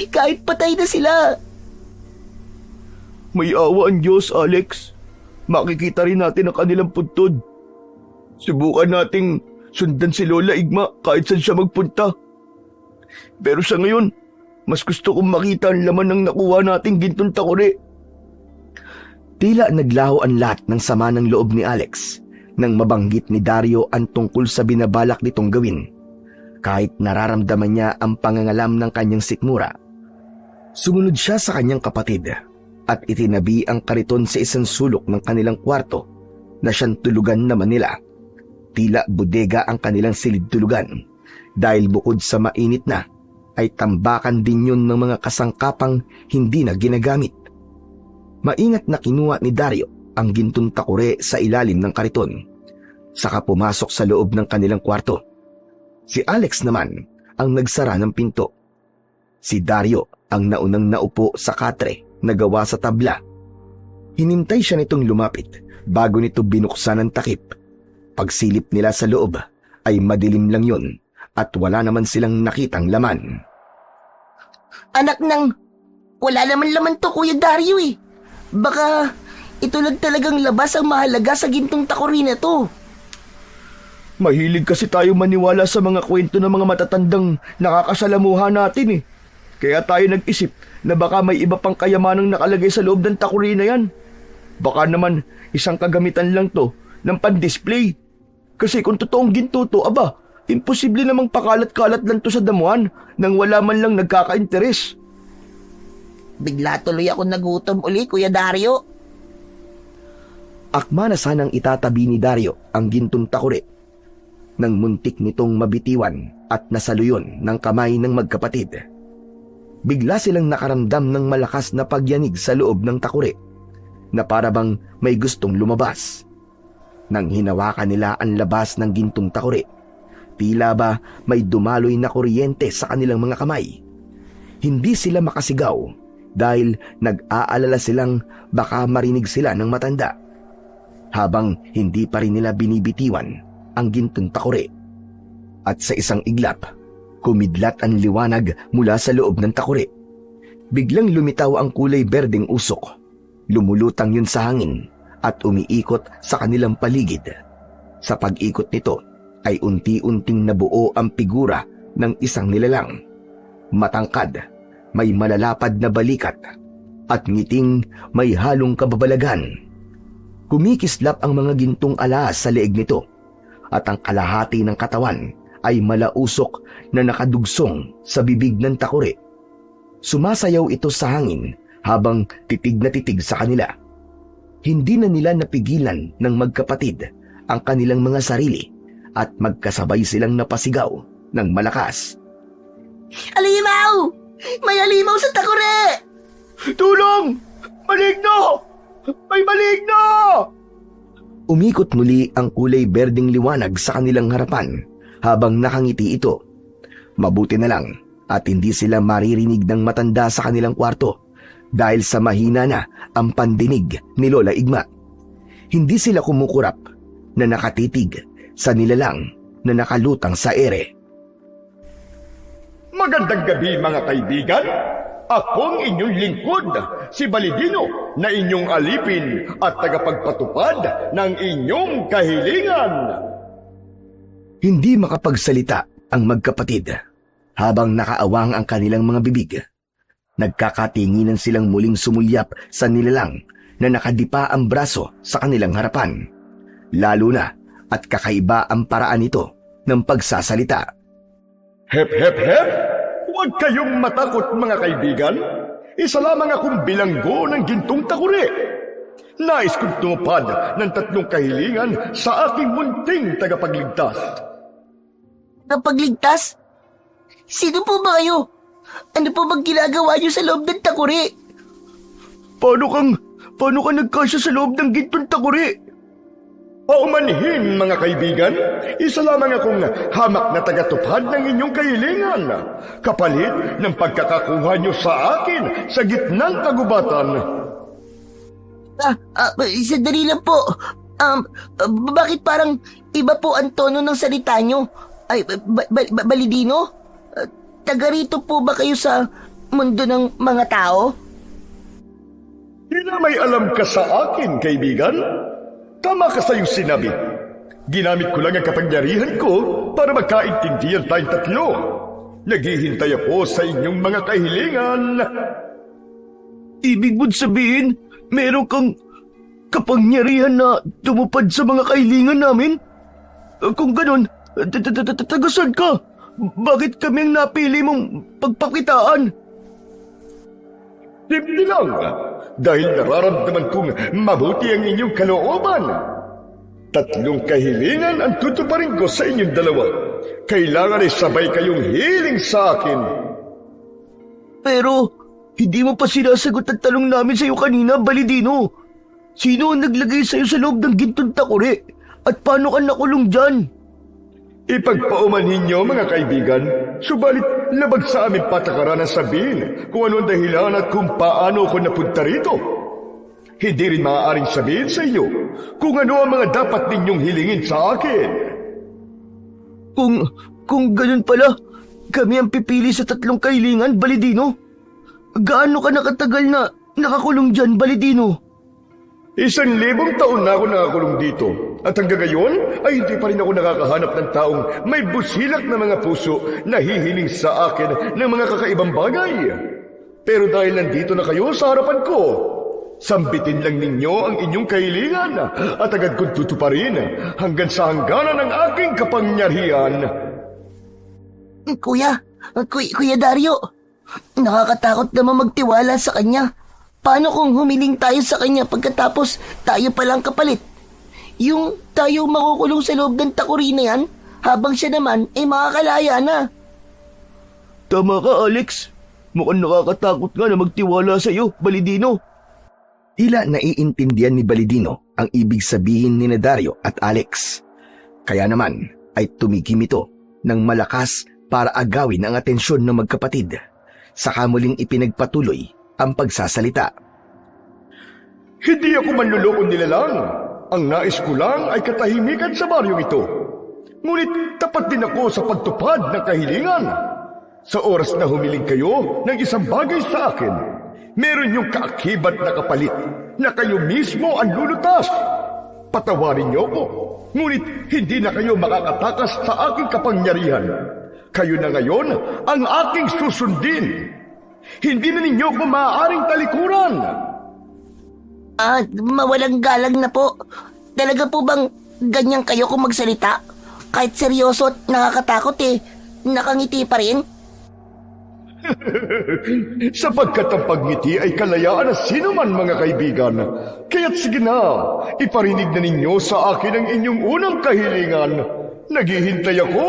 Kahit patay na sila. May awa ang Diyos, Alex. Makikita rin natin ang kanilang puntod. Subukan nating sundan si Lola Igma kahit saan siya magpunta. Pero sa ngayon, mas gusto kong makita ang laman ng nakuha nating gintong takore. Tila naglaho ang lahat ng sama ng loob ni Alex nang mabanggit ni Dario ang tungkol sa binabalak nitong gawin. Kahit nararamdaman niya ang pangangalam ng kanyang sikmura, sumunod siya sa kanyang kapatid at itinabi ang kariton sa isang sulok ng kanilang kwarto na siyang tulugan naman nila. Tila bodega ang kanilang silid tulugan dahil bukod sa mainit na, ay tambakan din yun ng mga kasangkapang hindi na ginagamit. Maingat na kinuha ni Dario ang gintong takure sa ilalim ng kariton, saka pumasok sa loob ng kanilang kwarto. Si Alex naman ang nagsara ng pinto. Si Dario ang naunang naupo sa katre na gawa sa tabla. Hinintay siya nitong lumapit bago nito binuksan ang takip. Pagsilip nila sa loob ay madilim lang yun at wala naman silang nakitang laman. Anak ng... Wala naman laman to, Kuya Dario eh. Baka ito lang talagang labas ang mahalaga sa gintong takuri na to. Mahilig kasi tayo maniwala sa mga kwento ng mga matatandang nakakasalamuha natin eh. Kaya tayo nag-isip na baka may iba pang kayamanang nakalagay sa loob ng takuri na yan. Baka naman isang kagamitan lang to ng pan-display. Kasi kung totoong ginto to, aba, imposible namang pakalat-kalat lang to sa damuhan nang wala man lang nagkaka-interes. Bigla tuloy ako nagutom uli, Kuya Dario. Akma na sanang itatabi ni Dario ang gintong takuri nang muntik nitong mabitiwan at nasaluyon ng kamay ng magkapatid. Bigla silang nakaramdam ng malakas na pagyanig sa loob ng takuri na para bang may gustong lumabas. Nang hinawakan nila ang labas ng gintong takuri, tila ba may dumaloy na kuryente sa kanilang mga kamay. Hindi sila makasigaw dahil nag-aalala silang baka marinig sila ng matanda. Habang hindi pa rin nila binibitiwan ang gintong takuri. At sa isang iglap, kumidlat ang liwanag mula sa loob ng takuri. Biglang lumitaw ang kulay berdeng usok. Lumulutang yun sa hangin at umiikot sa kanilang paligid. Sa pag-ikot nito ay unti-unting nabuo ang figura ng isang nilalang. Matangkad, may malalapad na balikat at ngiting may halong kababalagan. Kumikislap ang mga gintong alas sa leeg nito at ang kalahati ng katawan ay malausok na nakadugsong sa bibig ng takuri. Sumasayaw ito sa hangin habang titig na titig sa kanila. Hindi na nila napigilan ng magkapatid ang kanilang mga sarili at magkasabay silang napasigaw ng malakas. Alimaw! May alimaw sa takuri! Tulong! Maligno! May maligno! Umikot muli ang kulay berdeng liwanag sa kanilang harapan habang nakangiti ito. Mabuti na lang at hindi sila maririnig ng matanda sa kanilang kwarto dahil sa mahina na ang pandinig ni Lola Igma. Hindi sila kumukurap na nakatitig sa nilalang na nakalutang sa ere. Magandang gabi mga kaibigan. Akong inyong lingkod, si Balidino, na inyong alipin at tagapagpatupad ng inyong kahilingan. Hindi makapagsalita ang magkapatid habang nakaawang ang kanilang mga bibig. Nagkakatinginan silang muling sumulyap sa nilalang na nakadipa ang braso sa kanilang harapan. Lalo na at kakaiba ang paraan nito ng pagsasalita. Hep, hep, hep! Huwag kayong matakot mga kaibigan. Isa lamang akong bilanggo ng gintong takuri. Nais kong tumupad ng 3 kahilingan sa aking munting tagapagligtas. Tagapagligtas? Sino po ba kayo? Ano po bang ginagawa niyo sa loob ng takuri? Paano ka nagkasya sa loob ng gintong takuri? Paumanhin mga kaibigan, isa lamang akong hamak na tagatupad ng inyong kahilingan, kapalit ng pagkakakuha niyo sa akin sa gitnang kagubatan. Sandali lang po. Bakit parang iba po ang tono ng salita niyo? Ay, Balidino? Taga rito po ba kayo sa mundo ng mga tao? Hindi may alam ka sa akin, kaibigan. Tama ka sa iyong sinabi. Ginamit ko lang ang kapangyarihan ko para magkaintindihan tayong 3. Naghihintay ako sa inyong mga kahilingan. Ibig mo't sabihin, meron kang kapangyarihan na tumupad sa mga kahilingan namin? Kung ganon, tagasan ka? Bakit kami ang napili mong pagpakitaan? Simple lang, dahil nararamdaman kong mabuti ang inyong kalooban. 3 kahilingan ang tutuparin ko sa inyong dalawa. Kailangan ay sabay kayong hiling sa akin. Pero, hindi mo pa sinasagot ang tanong namin sa iyo kanina, Balidino. Sino ang naglagay sa iyo sa loob ng gintong takuri? At paano ka nakulong dyan? Ipagpaumanhin niyo, mga kaibigan, subalit labag sa aming patakaran ang sabihin kung ano ang dahilan at kung paano ako napunta rito. Hindi rin maaaring sabihin sa inyo kung ano ang mga dapat ninyong hilingin sa akin. Kung ganun pala, kami ang pipili sa 3 kahilingan, Balidino. Gaano ka nakatagal na nakakulong dyan, Balidino? 1,000 taon na ako nakakulong dito. At hanggang ngayon ay hindi pa rin ako nakakahanap ng taong may busilak na mga puso na hihiling sa akin ng mga kakaibang bagay. Pero dahil nandito na kayo sa harapan ko, sambitin lang ninyo ang inyong kahilingan at agad kong tutuparin hanggang sa hangganan ng aking kapangyarihan. Kuya Dario, nakakatakot naman magtiwala sa kanya. Paano kung humiling tayo sa kanya pagkatapos tayo palang kapalit? Yung tayo makukulong sa loob ng takuri na yan, habang siya naman ay makakalaya na. Tama ka, Alex. Mukhang nakakatakot nga na magtiwala sa iyo, Balidino. Tila naiintindihan ni Balidino ang ibig sabihin ni Dario at Alex. Kaya naman ay tumigim ito ng malakas para agawin ang atensyon ng magkapatid. Saka muling ipinagpatuloy ang pagsasalita. Hindi ako manluloko nila lang. Ang nais ko lang ay katahimikan sa baryong ito. Ngunit tapat din ako sa pagtupad ng kahilingan. Sa oras na humiling kayo ng isang bagay sa akin, meron yung kaakibat na kapalit na kayo mismo ang lulutas. Patawarin niyo ko, ngunit hindi na kayo makakatakas sa aking kapangyarihan. Kayo na ngayon ang aking susundin. Hindi na ninyo ko maaaring talikuran. Mawalang galang na po. Talaga po bang ganyan kayo kung magsalita? Kahit seryoso at nakakatakot nakangiti pa rin? Sapagkat ang pagngiti ay kalayaan ng sino man, mga kaibigan. Kaya't sige na, iparinig na ninyo sa akin ang inyong unang kahilingan. Naghihintay ako.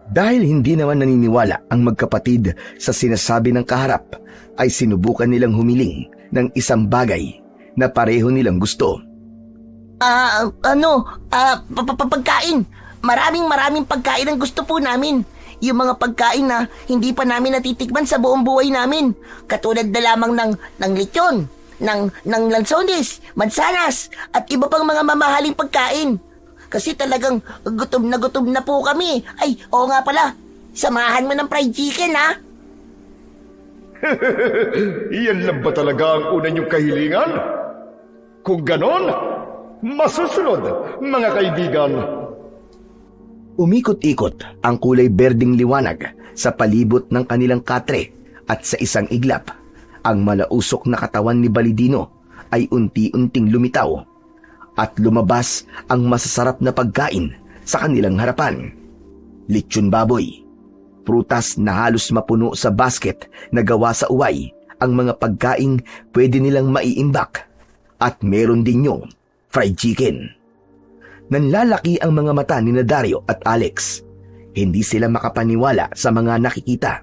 Dahil hindi naman naniniwala ang magkapatid sa sinasabi ng kaharap, ay sinubukan nilang humiling ng isang bagay na pareho nilang gusto. Pagkain. Maraming pagkain ang gusto po namin. Yung mga pagkain na hindi pa namin natitikman sa buong buhay namin. Katulad na lamang ng lechon, ng lansones, mansanas, at iba pang mga mamahaling pagkain. Kasi talagang gutom na po kami. Ay, oo nga pala. Samahan mo ng fried chicken, ha? Iyan lang ba talaga ang una niyong kahilingan? Kung ganon, masusunod, mga kaibigan. Umikot-ikot ang kulay berdeng liwanag sa palibot ng kanilang katre at sa isang iglap, ang malausok na katawan ni Balidino ay unti-unting lumitaw at lumabas ang masasarap na pagkain sa kanilang harapan. Lechon baboy, prutas na halos mapuno sa basket na gawa sa uway, ang mga pagkaing pwede nilang maiimbak, at meron din yung fried chicken. Nanlalaki ang mga mata ni Dario at Alex. Hindi sila makapaniwala sa mga nakikita.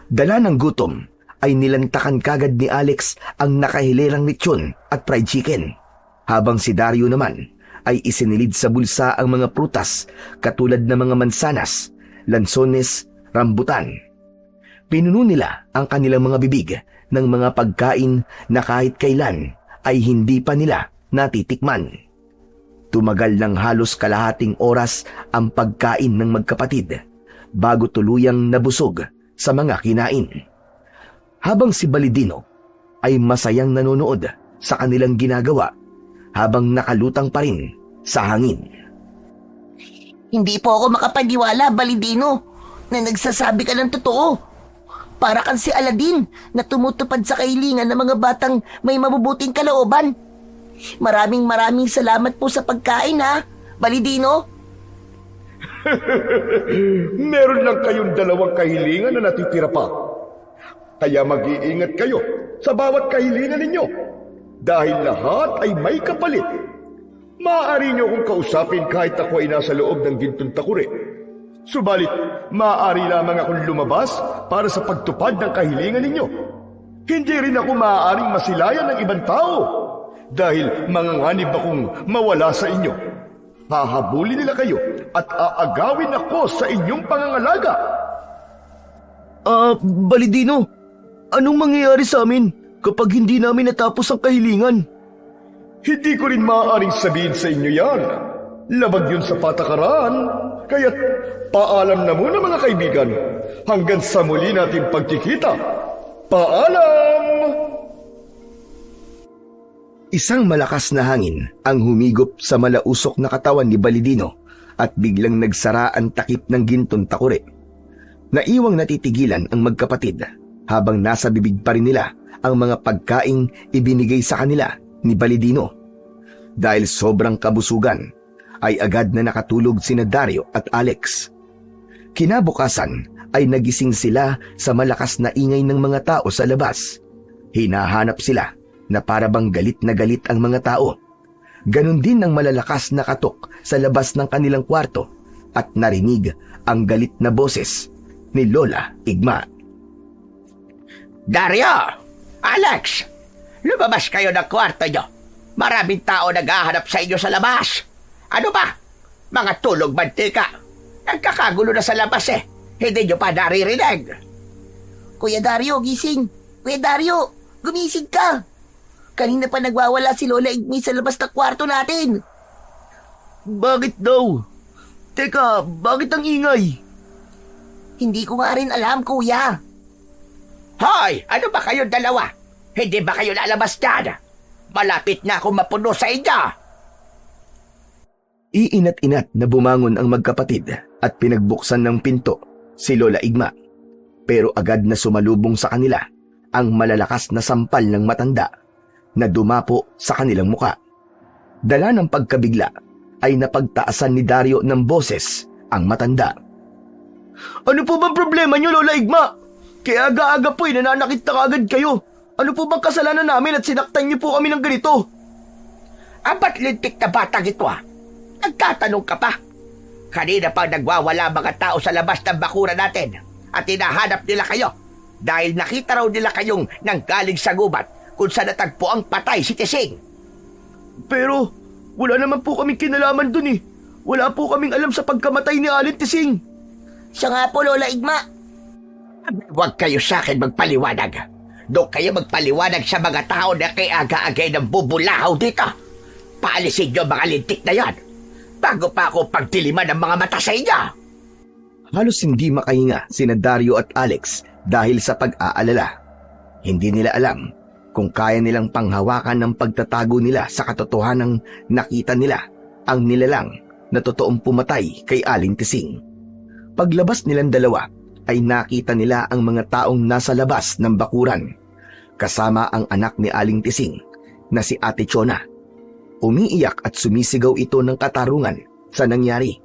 Dala ng gutom ay nilantakan kagad ni Alex ang nakahilerang lechon at fried chicken, habang si Dario naman ay isinilid sa bulsa ang mga prutas katulad ng mga mansanas, lansones, rambutan. Pinuno nila ang kanilang mga bibig ng mga pagkain na kahit kailan ay hindi pa nila natitikman. Tumagal ng halos kalahating oras ang pagkain ng magkapatid bago tuluyang nabusog sa mga kinain. Habang si Balidino ay masayang nanonood sa kanilang ginagawa habang nakalutang pa rin sa hangin. Hindi po ako makapaniwala, Balidino, na nagsasabi ka ng totoo. Para kang si Aladdin na tumutupad sa kahilingan ng mga batang may mabubuting kalooban. Maraming salamat po sa pagkain, ha, Balidino. Meron lang kayong 2 kahilingan na natitira pa. Kaya mag-iingat kayo sa bawat kahilingan ninyo. Dahil lahat ay may kapalit. Maaari niyo akong kausapin kahit ako ay nasa loob ng gintong takuri. Subalit, maaari lamang akong lumabas para sa pagtupad ng kahilingan ninyo. Hindi rin ako maaaring masilayan ng ibang tao dahil manganganib akong mawala sa inyo. Hahabulin nila kayo at aagawin ako sa inyong pangangalaga. Balidino, anong mangyayari sa amin kapag hindi namin natapos ang kahilingan? Hindi ko rin maaaring sabihin sa inyo yan. Labag yun sa patakaran. Kaya't paalam na muna mga kaibigan. Hanggang sa muli nating pagkikita. Paalam! Isang malakas na hangin ang humigop sa malausok na katawan ni Balidino at biglang nagsara ang takip ng gintong takuri. Naiwang natitigilan ang magkapatid habang nasa bibig pa rin nila ang mga pagkaing ibinigay sa kanila ni Balidino. Dahil sobrang kabusugan, ay agad na nakatulog sina Dario at Alex. Kinabukasan ay nagising sila sa malakas na ingay ng mga tao sa labas. Hinahanap sila na para bang galit na galit ang mga tao. Ganon din ang malalakas na katok sa labas ng kanilang kwarto at narinig ang galit na boses ni Lola Igma. Dario! Alex! Lumabas kayo ng kwarto nyo. Maraming tao naghahanap sa inyo sa labas. Ano ba? Mga tulog mantika. Nagkakagulo na sa labas eh. Hindi nyo pa naririnig. Kuya Dario, gising. Kuya Dario, gumising ka. Kanina pa nagwawala si Lola Igmi sa labas ng kwarto natin. Bakit daw? Teka, bakit ang ingay? Hindi ko nga rin alam, kuya. Hoy! Ano ba kayong dalawa? Hindi ba kayo lalabas dyan? Malapit na akong mapuno sa inyo. Iinat-inat na bumangon ang magkapatid at pinagbuksan ng pinto si Lola Igma. Pero agad na sumalubong sa kanila ang malalakas na sampal ng matanda na dumapo sa kanilang muka. Dala ng pagkabigla ay napagtaasan ni Dario ng boses ang matanda. Ano po bang problema niyo, Lola Igma? Kaya aga-aga po nananakit na kagad kayo. Ano po bang kasalanan namin at sinaktan niyo po kami ng ganito? Abat lintik na batang ito ah. Nagtatanong ka pa. Kanina pa nagwawala mga tao sa labas ng bakura natin at hinahanap nila kayo dahil nakita raw nila kayong nanggaling sa gubat kung saan natagpo ang patay si Tising. Pero wala naman po kaming kinalaman dun eh. Wala po kaming alam sa pagkamatay ni Alin Tising. Siya nga po, Lola Igma. Huwag kayo sa akin magpaliwanag. Doon kayo magpaliwanag sa mga tao na kay aga-agay ng bubulahaw dito. Paalisin nyo mga lintik na yan bago pa ako pagdiliman ng mga mata sa inyo. Halos hindi makahinga sina Dario at Alex dahil sa pag-aalala. Hindi nila alam kung kaya nilang panghawakan ng pagtatago nila sa katotohanang nakita nila ang nilalang na totoong pumatay kay Aling Tising. Paglabas nilang dalawa ay nakita nila ang mga taong nasa labas ng bakuran kasama ang anak ni Aling Tising na si Ate Chona. Umiiyak at sumisigaw ito ng katarungan sa nangyari.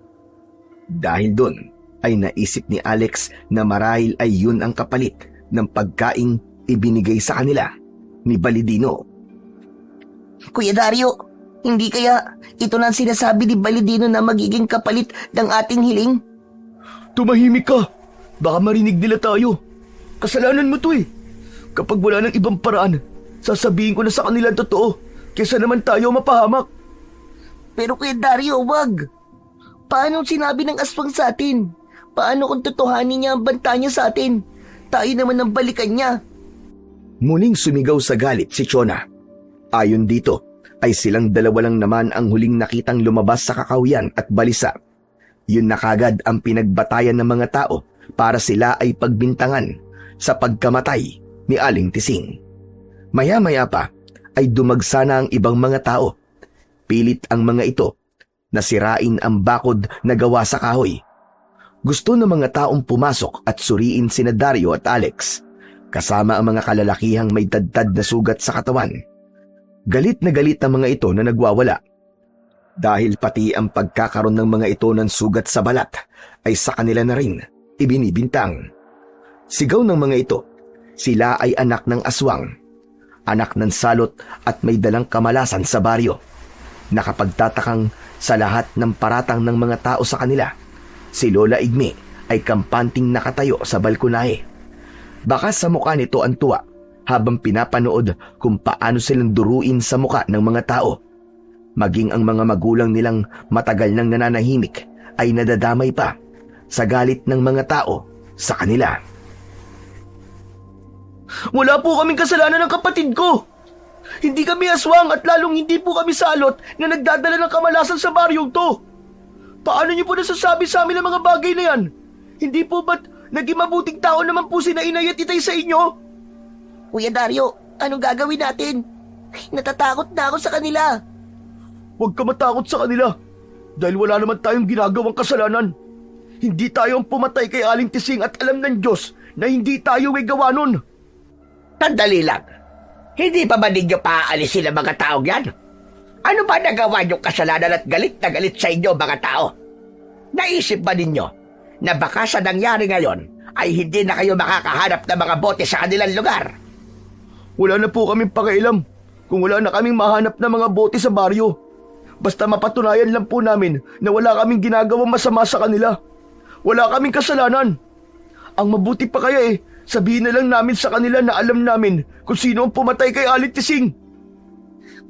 Dahil doon ay naisip ni Alex na marahil ay yun ang kapalit ng pagkaing ibinigay sa kanila ni Balidino. Kuya Dario, hindi kaya ito na ang sinasabi ni Balidino na magiging kapalit ng ating hiling? Tumahimik ka. Baka marinig nila tayo. Kasalanan mo to eh. Kapag wala ng ibang paraan, sasabihin ko na sa kanila ang totoo. Kesa naman tayo mapahamak. Pero Kuya Dario, wag. Paano sinabi ng aswang sa atin? Paano kung totohanin niya ang banta niya sa atin? Tayo naman ang balikan niya. Muling sumigaw sa galit si Chona. Ayon dito, ay silang dalawa lang naman ang huling nakitang lumabas sa kakahuyan at balisa. Yun na kagad ang pinagbatayan ng mga tao para sila ay pagbintangan sa pagkamatay ni Aling Tising. Maya-maya pa ay dumagsa na ang ibang mga tao. Pilit ang mga ito na sirain ang bakod na gawa sa kahoy. Gusto ng mga taong pumasok at suriin sina Dario at Alex, kasama ang mga kalalakihang may dadtad na sugat sa katawan. Galit na galit ang mga ito na nagwawala. Dahil pati ang pagkakaroon ng mga ito ng sugat sa balat ay sa kanila na rin ibinibintang. Sigaw ng mga ito, sila ay anak ng aswang, anak ng salot at may dalang kamalasan sa baryo. Nakapagtatakang sa lahat ng paratang ng mga tao sa kanila, si Lola Igme ay kampanting nakatayo sa balkonahe. Baka sa mukha nito ang tuwa habang pinapanood kung paano silang duruin sa mukha ng mga tao. Maging ang mga magulang nilang matagal nang nananahimik ay nadadamay pa sa galit ng mga tao sa kanila. Wala po kaming kasalanan ng kapatid ko. Hindi kami aswang at lalong hindi po kami salot na nagdadala ng kamalasan sa baryong to. Paano niyo po nasasabi sa amin ang mga bagay na yan? Hindi po ba't naging mabuting tao naman po sina Inay at Itay sa inyo? Kuya Dario, anong gagawin natin? Natatakot na ako sa kanila. Huwag ka matakot sa kanila dahil wala naman tayong ginagawang kasalanan. Hindi tayo ang pumatay kay Aling Tising at alam ng Diyos na hindi tayo may gawa nun. Sandali lang. Hindi pa ba ninyo paaalisin ang mga taong yan? Ano ba nagawa niyong kasalanan at galit na galit sa inyo mga tao? Naisip ba ninyo na baka sa nangyari ngayon ay hindi na kayo makakahanap ng mga bote sa kanilang lugar? Wala na po kaming pakialam kung wala na kaming mahanap na mga bote sa baryo. Basta mapatunayan lang po namin na wala kaming ginagawang masama sa kanila. Wala kaming kasalanan. Ang mabuti pa kaya sabihin na lang namin sa kanila na alam namin kung sino ang pumatay kay Aling Tising.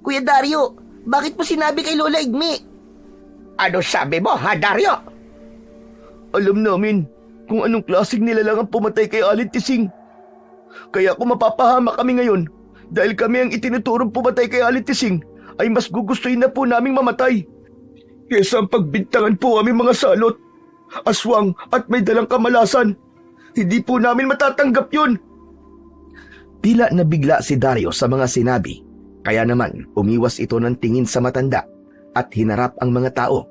Kuya Dario, bakit mo sinabi kay Lola Igme? Ano sabi mo, ha, Dario? Alam namin kung anong klaseng nilalang ang pumatay kay Aling Tising. Kaya kung mapapahama kami ngayon dahil kami ang itinuturong pumatay kay Aling Tising, ay mas gugustuhin na po naming mamatay kesa ang pagbintangan po kami mga salot, aswang at may dalang kamalasan. Hindi po namin matatanggap yun. Tila nabigla si Dario sa mga sinabi, kaya naman umiwas ito ng tingin sa matanda at hinarap ang mga tao.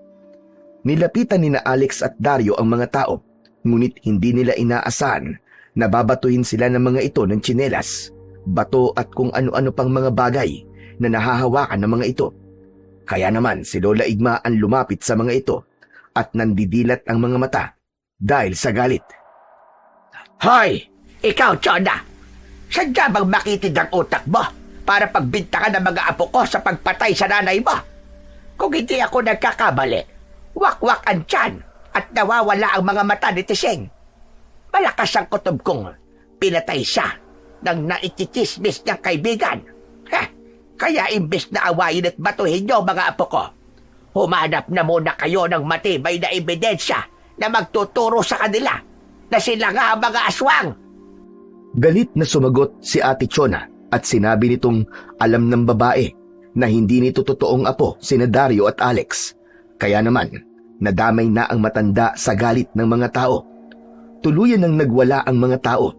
Nilapitan ni na Alex at Dario ang mga tao, ngunit hindi nila inaasahan na babatuhin sila ng mga ito ng tsinelas, bato at kung ano-ano pang mga bagay na nahahawakan ng mga ito. Kaya naman si Lola Igma ang lumapit sa mga ito at nandidilat ang mga mata dahil sa galit. Hoy! Ikaw, Chona! Sadya bang makitid ang utak mo para pagbintangan ng mga apo ko sa pagpatay sa nanay mo? Kung hindi ako nagkakamali, wakwak ang tiyan at nawawala ang mga mata ni Tising. Malakas ang kutob kong pinatay siya ng naititismis niyang kaibigan. Kaya imbes na awayin at batuhin niyo mga apo ko, humanap na muna kayo ng matibay na ebidensya na magtuturo sa kanila na sila nga ang mga aswang. Galit na sumagot si Ate Chona at sinabi nitong alam ng babae na hindi nito totoong apo sina Dario at Alex. Kaya naman, nadamay na ang matanda sa galit ng mga tao. Tuluyan nang nagwala ang mga tao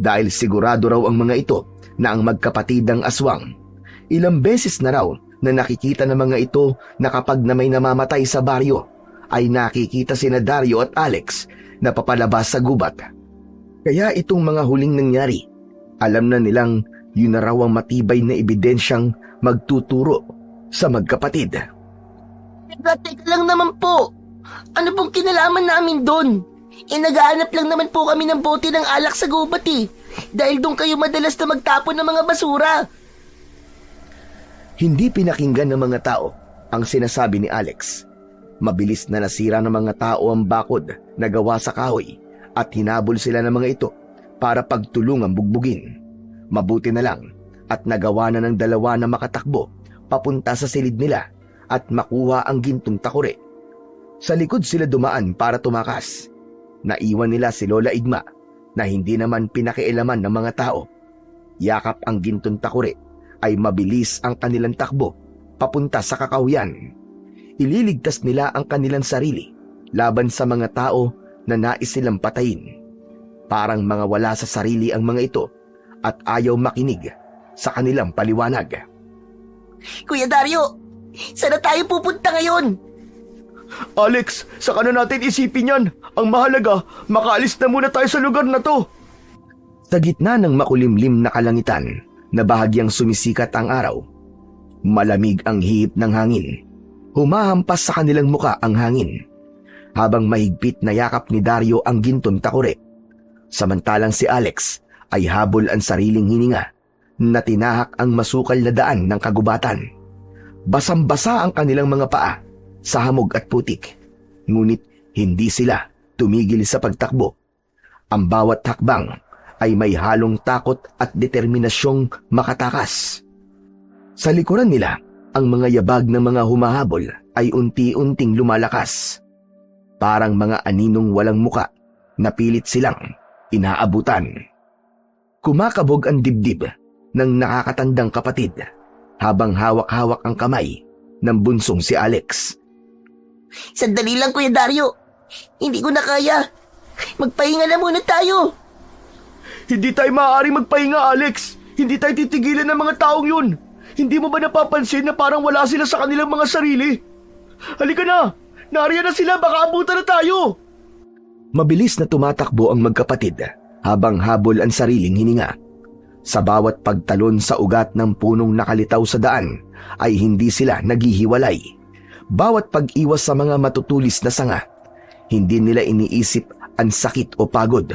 dahil sigurado raw ang mga ito na ang magkapatid ang aswang. Ilang beses na raw na nakikita ng mga ito na kapag na may namamatay sa baryo, ay nakikita sina Dario at Alex na papalabas sa gubat. Kaya itong mga huling nangyari, alam na nilang yun na raw ang matibay na ebidensyang magtuturo sa magkapatid. Teka lang naman po. Ano pong kinalaman namin doon? Naghahanap lang naman po kami ng bote ng alak sa gubat dahil doon kayo madalas na magtapon ng mga basura. Hindi pinakinggan ng mga tao ang sinasabi ni Alex. Mabilis na nasira ng mga tao ang bakod na gawa sa kahoy at hinabol sila ng mga ito para pagtulungang bugbugin. Mabuti na lang at nagawa na ng dalawa na makatakbo papunta sa silid nila at makuha ang gintong takore. Sa likod sila dumaan para tumakas. Naiwan nila si Lola Igma na hindi naman pinakialaman ng mga tao. Yakap ang gintong takore ay mabilis ang kanilang takbo papunta sa kakawyan. Ililigtas nila ang kanilang sarili laban sa mga tao na nais silang patayin. Parang mga wala sa sarili ang mga ito at ayaw makinig sa kanilang paliwanag. Kuya Dario, saan na tayo pupunta ngayon? Alex, saka na natin isipin yan. Ang mahalaga, makaalis na muna tayo sa lugar na to. Sa gitna ng makulimlim na kalangitan na bahagyang sumisikat ang araw, malamig ang hihip ng hangin. Humahampas sa kanilang muka ang hangin, habang mahigpit na yakap ni Dario ang gintong takure. Samantalang si Alex ay habol ang sariling hininga na tinahak ang masukal na daan ng kagubatan. Basang-basa ang kanilang mga paa sa hamog at putik, ngunit hindi sila tumigil sa pagtakbo. Ang bawat hakbang ay may halong takot at determinasyong makatakas. Sa likuran nila, ang mga yabag ng mga humahabol ay unti-unting lumalakas. Parang mga aninong walang muka na pilit silang inaabutan. Kumakabog ang dibdib ng nakakatandang kapatid habang hawak-hawak ang kamay ng bunsong si Alex. Sandali lang, Kuya Dario. Hindi ko na kaya. Magpahinga na muna tayo. Hindi tayo maaaring magpahinga, Alex. Hindi tayo titigilan ng mga taong yun. Hindi mo ba napapansin na parang wala sila sa kanilang mga sarili? Halika na! Nariyan na sila, baka abutan na tayo! Mabilis na tumatakbo ang magkapatid habang habol ang sariling hininga. Sa bawat pagtalon sa ugat ng punong nakalitaw sa daan ay hindi sila naghihiwalay. Bawat pag-iwas sa mga matutulis na sanga, hindi nila iniisip ang sakit o pagod.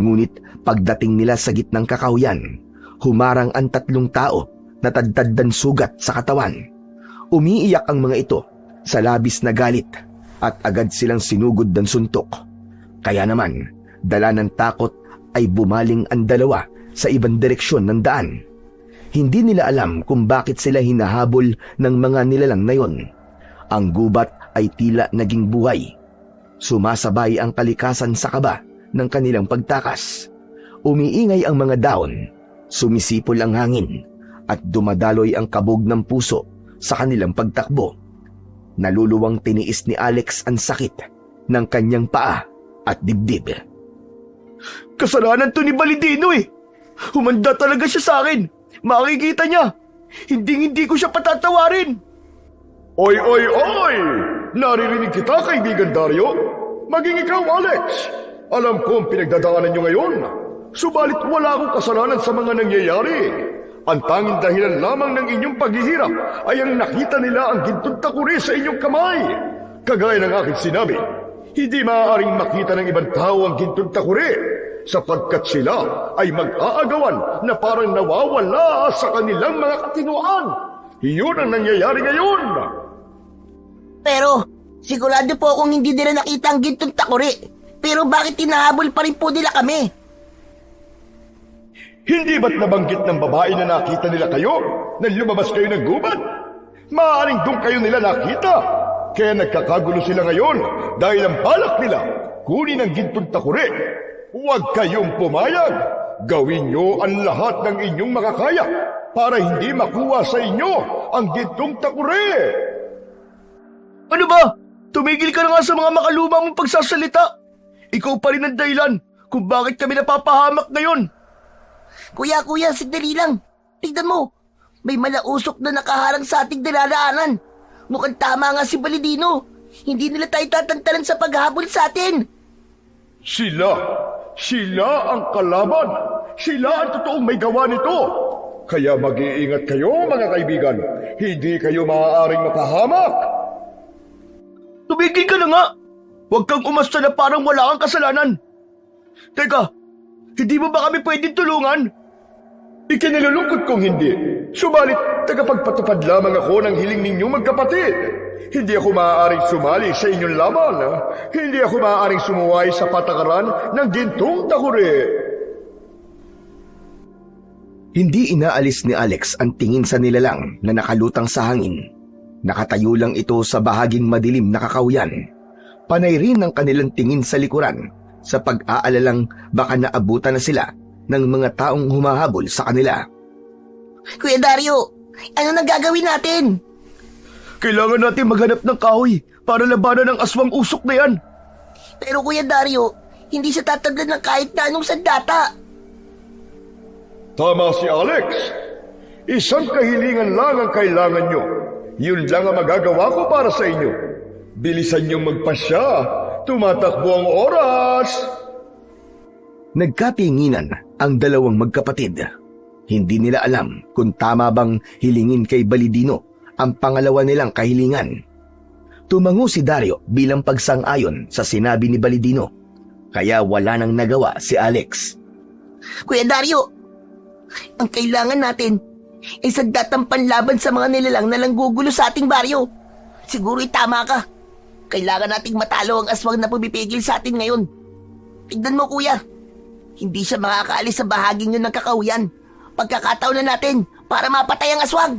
Ngunit pagdating nila sa gitnang kakahuyan, humarang ang 3 tao na tadtad sugat sa katawan. Umiiyak ang mga ito sa labis na galit at agad silang sinugod ng suntok. Kaya naman, dala ng takot ay bumaling ang dalawa sa ibang direksyon ng daan. Hindi nila alam kung bakit sila hinahabol ng mga nilalang na yon. Ang gubat ay tila naging buhay. Sumasabay ang kalikasan sa kaba ng kanilang pagtakas. Umiingay ang mga daon, sumisipol ang hangin, at dumadaloy ang kabog ng puso sa kanilang pagtakbo. Naluluwang tiniis ni Alex ang sakit ng kanyang paa at dibdib. Kasalanan to ni Balidino eh. Humanda talaga siya sa akin. Makikita niya. Hindi ko siya patatawarin. Oy! Naririnig kita, kaibigan Dario. Maging ikaw, Alex. Alam ko ang pinagdadaanan niyo ngayon. Subalit wala akong kasalanan sa mga nangyayari. Ang tanging dahilan lamang ng inyong paghihirap ay ang nakita nila ang gintong takuri sa inyong kamay. Kagaya ng aking sinabi, hindi maaaring makita ng ibang tao ang gintong takuri sapagkat sila ay mag-aagawan na parang nawawala sa kanilang mga katinuan. Iyon ang nangyayari ngayon. Pero, sigurado po akong hindi nila nakita ang gintong takuri. Pero bakit tinahabol pa rin po nila kami? Hindi ba't nabanggit ng babae na nakita nila kayo nang lumabas kayo ng gubat? Maaaring doon kayo nila nakita. Kaya nagkakagulo sila ngayon dahil ang balak nila kunin ang gintong takuri. Huwag kayong pumayag. Gawin nyo ang lahat ng inyong makakaya para hindi makuha sa inyo ang gintong takuri. Ano ba? Tumigil ka na nga sa mga makaluma mong pagsasalita. Ikaw pa rin ang dahilan kung bakit kami napapahamak ngayon. Kuya, sandali lang. Tignan mo, may malausok na nakaharang sa ating dinadaanan. Mukhang tama nga si Balidino. Hindi nila tayo tatantanan sa paghabol sa atin. Sila ang kalaban. Sila ang totoong may gawa nito. Kaya mag-iingat kayo, mga kaibigan. Hindi kayo maaaring mapahamak. Tumigil ka na nga. Huwag kang umasta na parang wala kang kasalanan. Teka, hindi mo ba kami pwedeng tulungan? Ikinilulungkot kong hindi. Subalit, tagapagpatupad lamang ako ng hiling ninyong magkapatid. Hindi ako maaaring sumali sa inyong laban. Hindi ako maaaring sumuway sa patakaran ng gintong takuri. Hindi inaalis ni Alex ang tingin sa nilalang na nakalutang sa hangin. Nakatayo lang ito sa bahaging madilim na kakahuyan. Panay rin ang kanilang tingin sa likuran sa pag-aalalang baka naabutan na sila ng mga taong humahabol sa kanila. Kuya Dario, ano nang gagawin natin? Kailangan natin maghanap ng kahoy para labanan ng aswang usok na yan. Pero Kuya Dario, hindi siya tataglan ng kahit na anong sandata. Tama si Alex. Isang kahilingan lang ang kailangan nyo. Yun lang ang magagawa ko para sa inyo. Bilisan niyong magpasya. Tumatakbo ang oras. Nagkatinginan ang dalawang magkapatid. Hindi nila alam kung tama bang hilingin kay Balidino ang pangalawa nilang kahilingan. Tumango si Dario bilang pagsang-ayon sa sinabi ni Balidino, kaya wala nang nagawa si Alex. Kuya Dario, ang kailangan natin ay sandatang panlaban sa mga nilalang na langgugulo sa ating baryo. Siguro tama ka. Kailangan nating matalo ang aswang na pumipigil sa atin ngayon. Tignan mo kuya, hindi siya makakaalis sa bahaging yun ng kakahuyan. Pagkakataon na natin para mapatay ang aswang.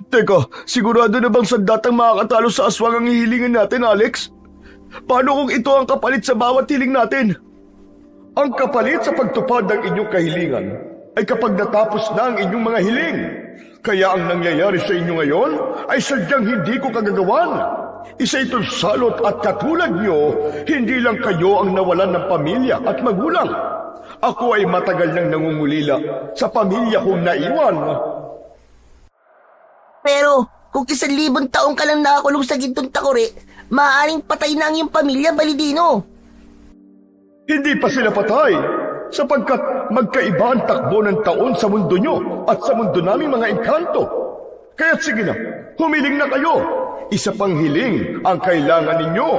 Teka, sigurado na bang sandatang makakatalo sa aswang ang hihilingan natin, Alex? Paano kung ito ang kapalit sa bawat hiling natin? Ang kapalit sa pagtupad ng inyong kahilingan ay kapag natapos na ang inyong mga hiling. Kaya ang nangyayari sa inyo ngayon ay sadyang hindi ko kagagawan. Isa itong salot at katulad nyo, hindi lang kayo ang nawalan ng pamilya at magulang. Ako ay matagal nang nangungulila sa pamilya kong naiwan. Pero kung 1,000 taong ka lang nakakulong sa gintong takore, maaaring patay na ang iyong pamilya, Balidino. Hindi pa sila patay, sapagkat magkaiba ang takbo ng taon sa mundo nyo at sa mundo naming mga engkanto. Kaya't sige na, humiling na kayo. Isa pang hiling ang kailangan ninyo.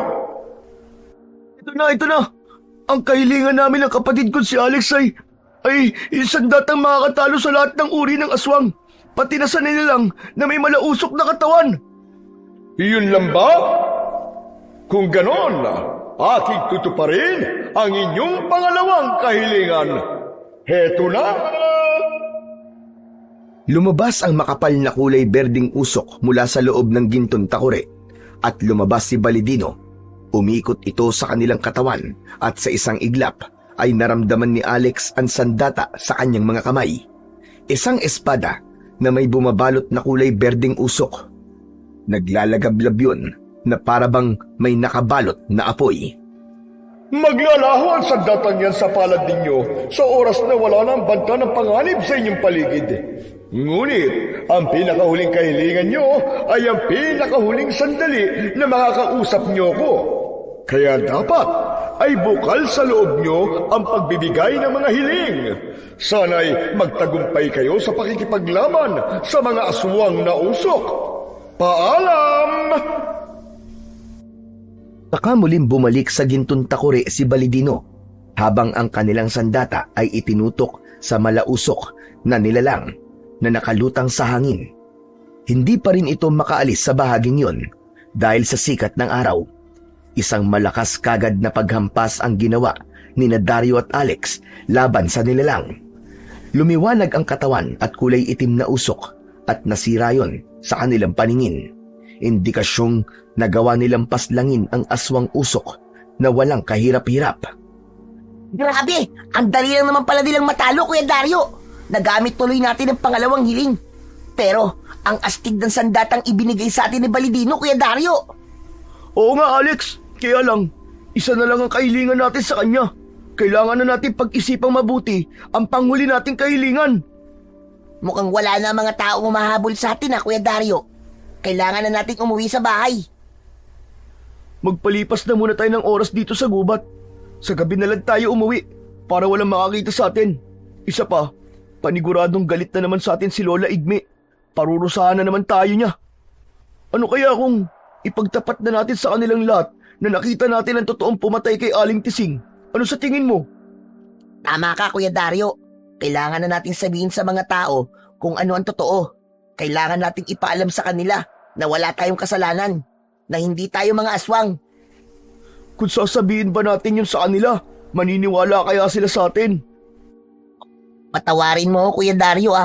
Ito na. Ang kahilingan namin ng kapatid ko si Alex ay sandatang makakatalo sa lahat ng uri ng aswang, pati na sa nilalang na may malausok na katawan. Iyon lang ba? Kung ganon, aking tutuparin ang inyong pangalawang kahilingan. Heto na! Lumabas ang makapal na kulay berdeng usok mula sa loob ng gintong takore at lumabas si Balidino. Umikot ito sa kanilang katawan at sa isang iglap ay naramdaman ni Alex ang sandata sa kanyang mga kamay. Isang espada na may bumabalot na kulay berdeng usok. Naglalagablab yun na parabang may nakabalot na apoy. Maglalaho ang sandatang yan sa palad ninyo sa oras na wala nang banta ng panganib sa inyong paligid. Ngunit, ang pinakahuling kahilingan nyo ay ang pinakahuling sandali na makakausap nyo ko. Kaya dapat ay bukal sa loob nyo ang pagbibigay ng mga hiling. Sana'y magtagumpay kayo sa pakikipaglaban sa mga aswang na usok. Paalam! Saka muling bumalik sa gintong takore si Balidino habang ang kanilang sandata ay itinutok sa malausok na nilalang na nakalutang sa hangin. Hindi pa rin ito makaalis sa bahaging yun dahil sa sikat ng araw. Isang malakas kagad na paghampas ang ginawa ni Dario at Alex laban sa nilalang. Lumiwanag ang katawan at kulay itim na usok at nasira yon sa kanilang paningin. Indikasyong nagawa nilang paslangin ang aswang usok na walang kahirap-hirap. Grabe! Ang dali lang naman pala nilang matalo, Kuya Dario. Nagamit tuloy natin ang pangalawang hiling. Pero ang astig ng sandatang ibinigay sa atin ni Balidino, Kuya Dario. Oo nga, Alex. Kaya lang, isa na lang ang kahilingan natin sa kanya. Kailangan na natin pag-isipang mabuti ang panghuli nating kahilingan. Mukhang wala na mga tao umahabol sa atin, Kuya Dario. Kailangan na nating umuwi sa bahay. Magpalipas na muna tayo ng oras dito sa gubat. Sa gabi na lang tayo umuwi para walang makakita sa atin. Isa pa, paniguradong galit na naman sa atin si Lola Igme. Parurusahan na naman tayo niya. Ano kaya kung ipagtapat na natin sa kanilang lahat na nakita natin ang totoong pumatay kay Aling Tising? Ano sa tingin mo? Tama ka, Kuya Dario. Kailangan na nating sabihin sa mga tao kung ano ang totoo. Kailangan nating ipaalam sa kanila na wala tayong kasalanan, na hindi tayo mga aswang. Kung sasabihin ba natin yun sa kanila, maniniwala kaya sila sa atin? Patawarin mo, Kuya Dario,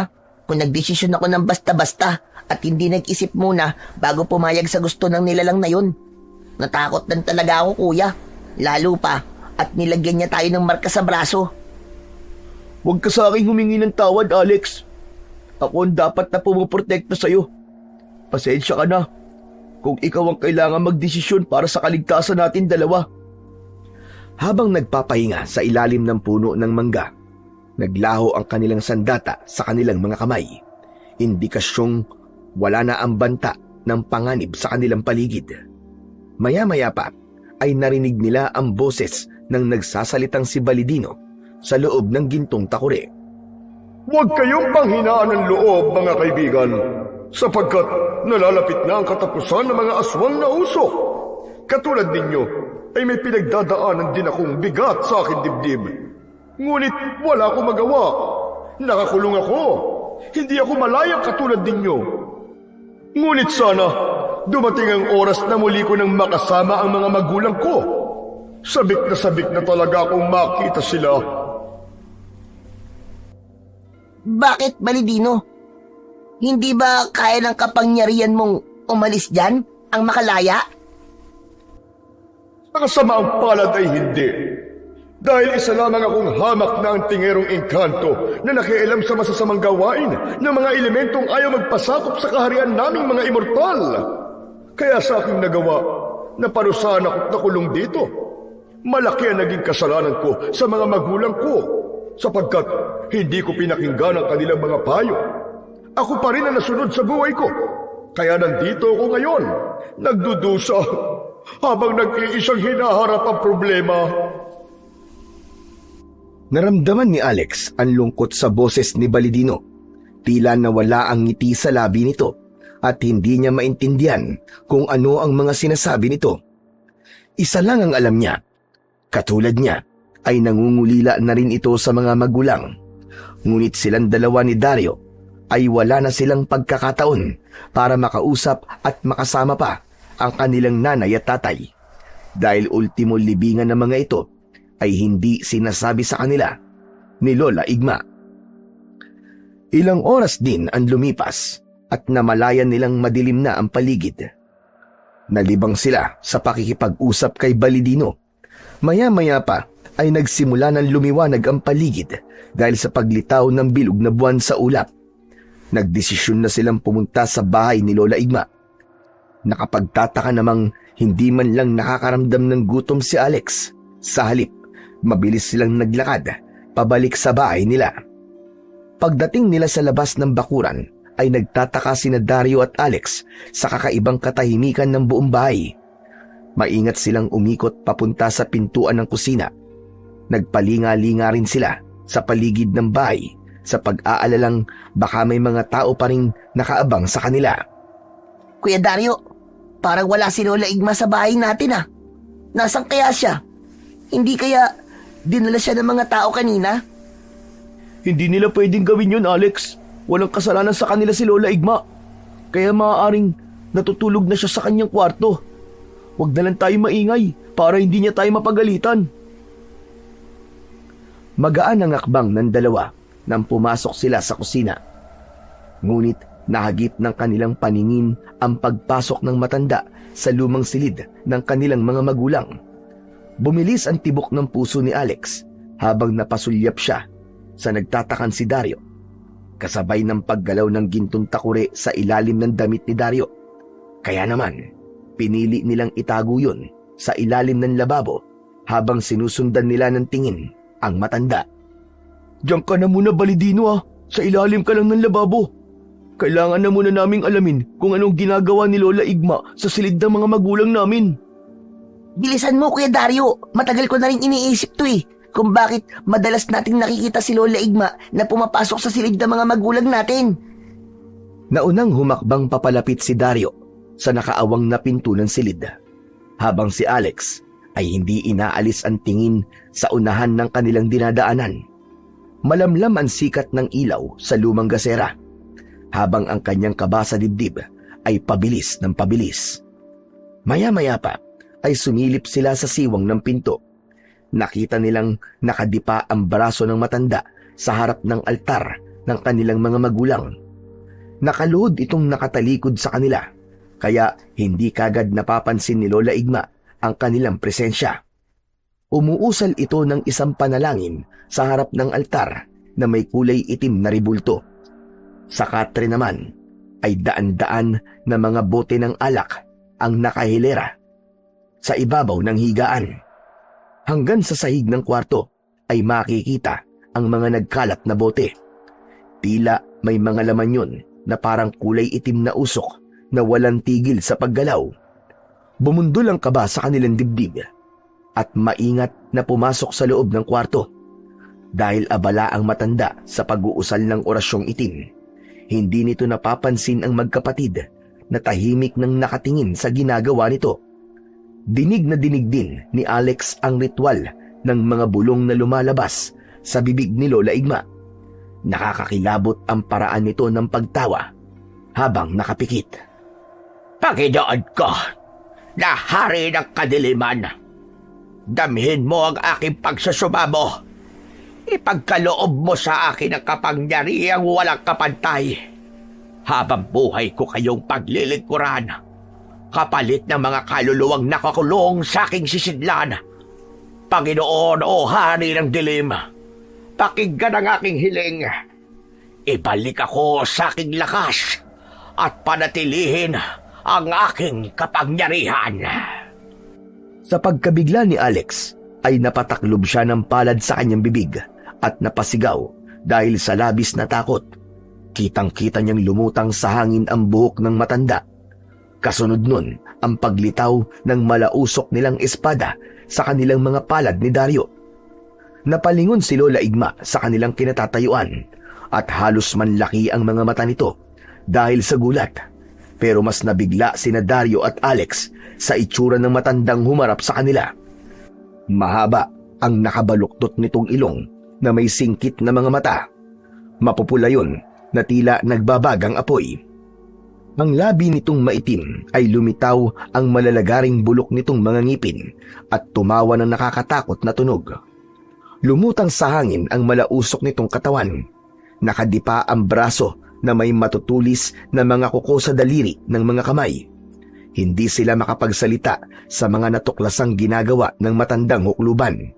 kung nagdesisyon ako ng basta-basta at hindi nag-isip muna bago pumayag sa gusto ng nilalang na yun. Natakot lang talaga ako, Kuya. Lalo pa at nilagyan niya tayo ng marka sa braso. Huwag ka sa aking humingi ng tawad, Alex. Ako ang dapat na pumoprotekta sa'yo. Pasensya ka na kung ikaw ang kailangan magdesisyon para sa kaligtasan natin dalawa. Habang nagpapahinga sa ilalim ng puno ng mangga, naglaho ang kanilang sandata sa kanilang mga kamay. Indikasyong wala na ang banta ng panganib sa kanilang paligid. Maya-maya pa ay narinig nila ang boses ng nagsasalitang si Balidino sa loob ng gintong takore. Huwag kayong panghinaan ng loob, mga kaibigan. sapagkat nalalapit na ang katapusan ng mga aswang na usok. Katulad ninyo, ay may pinagdadaanan din akong bigat sa aking dibdib. Ngunit wala akong magawa. Nakakulong ako. Hindi ako malayang katulad ninyo. Ngunit sana, dumating ang oras na muli ko nang makasama ang mga magulang ko. Sabik na talaga akong makita sila. Bakit, Balidino? Hindi ba kaya ng kapangyarihan mong umalis dyan, ang makalaya? Ang kasamaang palad ay hindi. Dahil isa lamang akong hamak na ang tingerong engkanto na nakialam sa masasamang gawain ng mga elementong ayaw magpasakop sa kaharian naming mga immortal. Kaya sa aking nagawa, naparusahan ako't nakulong dito. Malaki ang naging kasalanan ko sa mga magulang ko, sapagkat hindi ko pinakinggan ang kanilang mga payo. Ako pa rin ang nasunod sa buhay ko. Kaya nandito ako ngayon, nagdudusa, habang nag-iisang hinaharap ang problema. Naramdaman ni Alex ang lungkot sa boses ni Balidino. Tila nawala ang ngiti sa labi nito at hindi niya maintindihan kung ano ang mga sinasabi nito. Isa lang ang alam niya. Katulad niya ay nangungulila na rin ito sa mga magulang. Ngunit silang dalawa ni Dario ay wala na silang pagkakataon para makausap at makasama pa ang kanilang nanay at tatay. Dahil ultimo libingan ng mga ito ay hindi sinasabi sa kanila ni Lola Igma. Ilang oras din ang lumipas at namalayan nilang madilim na ang paligid. Nalibang sila sa pakikipag-usap kay Balidino. Maya-maya pa ay nagsimula ng lumiwanag ang paligid dahil sa paglitaw ng bilog na buwan sa ulap. Nagdesisyon na silang pumunta sa bahay ni Lola Igma. Nakapagtataka namang hindi man lang nakakaramdam ng gutom si Alex. Sa halip, mabilis silang naglakad pabalik sa bahay nila. Pagdating nila sa labas ng bakuran, ay nagtataka sina Dario at Alex sa kakaibang katahimikan ng buong bahay. Maingat silang umikot papunta sa pintuan ng kusina. Nagpalinga-linga rin sila sa paligid ng bahay sa pag-aalalang baka may mga tao pa ring nakaabang sa kanila. Kuya Dario, parang wala si Lola Igma sa bahay natin ah. Nasaan kaya siya? Hindi kaya dinala siya ng mga tao kanina? Hindi nila pwedeng gawin yun, Alex. Walang kasalanan sa kanila si Lola Igma. Kaya maaaring natutulog na siya sa kanyang kwarto. Huwag na lang tayo maingay para hindi niya tayo mapagalitan. Magaan ang akbang ng dalawa nang pumasok sila sa kusina. Ngunit nahagip ng kanilang paningin ang pagpasok ng matanda sa lumang silid ng kanilang mga magulang. Bumilis ang tibok ng puso ni Alex habang napasulyap siya sa nagtatakan si Dario. Kasabay ng paggalaw ng gintong takure sa ilalim ng damit ni Dario. Kaya naman, pinili nilang itago yun sa ilalim ng lababo habang sinusundan nila ng tingin ang matanda. Diyan ka na muna, Balidino ah. Sa ilalim ka lang ng lababo. Kailangan na muna naming alamin kung anong ginagawa ni Lola Igma sa silid ng mga magulang namin. Bilisan mo, Kuya Dario. Matagal ko na rin iniisip to eh. Kung bakit madalas nating nakikita si Lola Igma na pumapasok sa silid ng mga magulang natin. Naunang humakbang papalapit si Dario sa nakaawang na pinto ng silid, habang si Alex ay hindi inaalis ang tingin sa unahan ng kanilang dinadaanan. Malamlam ang sikat ng ilaw sa lumang gasera, habang ang kanyang kaba sa dibdib ay pabilis ng pabilis. Maya-maya pa ay sumilip sila sa siwang ng pinto. Nakita nilang nakadipa ang braso ng matanda sa harap ng altar ng kanilang mga magulang. Nakaluhod itong nakatalikod sa kanila, kaya hindi kagad napapansin ni Lola Igma ang kanilang presensya. Umuusal ito ng isang panalangin sa harap ng altar na may kulay itim na ribulto. Sa katre naman ay daan-daan na mga bote ng alak ang nakahilera sa ibabaw ng higaan. Hanggang sa sahig ng kwarto ay makikita ang mga nagkalat na bote. Tila may mga laman yun na parang kulay itim na usok na walang tigil sa paggalaw. Bumundol ang kaba sa kanilang dibdib at maingat na pumasok sa loob ng kwarto. Dahil abala ang matanda sa pag-uusal ng orasyong itim, Hindi nito napapansin ang magkapatid na tahimik nang nakatingin sa ginagawa nito. Dinig na dinig din ni Alex ang ritual ng mga bulong na lumalabas sa bibig ni Lola Igma. Nakakakilabot ang paraan nito ng pagtawa habang nakapikit. Panginoon ko, na hari ng kadiliman, damhin mo ang aking pagsusumamo. Ipagkaloob mo sa akin ang kapangyarihang walang kapantay. Habang buhay ko kayong paglilingkuran, kapalit ng mga kaluluwang nakakulong sa aking sisidlan. Panginoon o Hari ng Dilim, pakinggan ang aking hiling. Ibalik ako sa aking lakas at panatilihin ang aking kapangyarihan. Sa pagkabigla ni Alex, ay napataklob siya ng palad sa kanyang bibig at napasigaw dahil sa labis na takot. Kitang-kita niyang lumutang sa hangin ang buhok ng matanda. Kasunod nun ang paglitaw ng malausok nilang espada sa kanilang mga palad ni Dario. Napalingon si Lola Igma sa kanilang kinatatayuan at halos manlaki ang mga mata nito dahil sa gulat. Pero mas nabigla sina Dario at Alex sa itsura ng matandang humarap sa kanila. Mahaba ang nakabaluktot nitong ilong na may singkit na mga mata. Mapupula yun na tila nagbabagang apoy. Ang labi nitong maitim ay lumitaw ang malalagaring bulok nitong mga ngipin at tumawa ng nakakatakot na tunog. Lumutang sa hangin ang malausok nitong katawan. Nakadipa ang braso na may matutulis na mga kuko sa daliri ng mga kamay. Hindi sila makapagsalita sa mga natuklasang ginagawa ng matandang hukluban.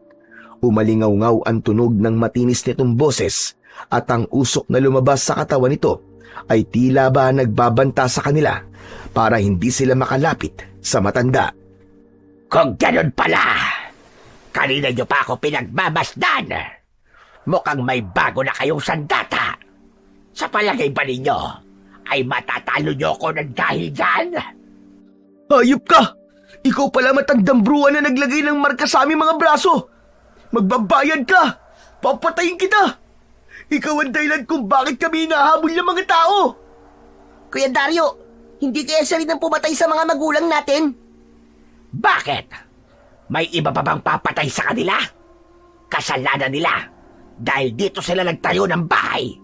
Umalingaw-ngaw ang tunog ng matinis nitong boses at ang usok na lumabas sa katawan nito ay tila ba nagbabanta sa kanila para hindi sila makalapit sa matanda. Kung ganun pala, kanina niyo pa ako pinagmamasdan. Mukhang may bago na kayong sandata. Sa palagay ba ninyo, ay matatalo niyo ko ng dahil dyan? Hayop ka! Ikaw pala matandang bruwan na naglagay ng marka sa aming mga braso! Magbabayad ka! Papatayin kita! Ikaw ang dahilan kung bakit kami hinahabol ng mga tao! Kuya Dario, hindi kaya siya rin ang pumatay sa mga magulang natin? Bakit? May iba pa bang papatay sa kanila? Kasalanan nila dahil dito sila nagtayo ng bahay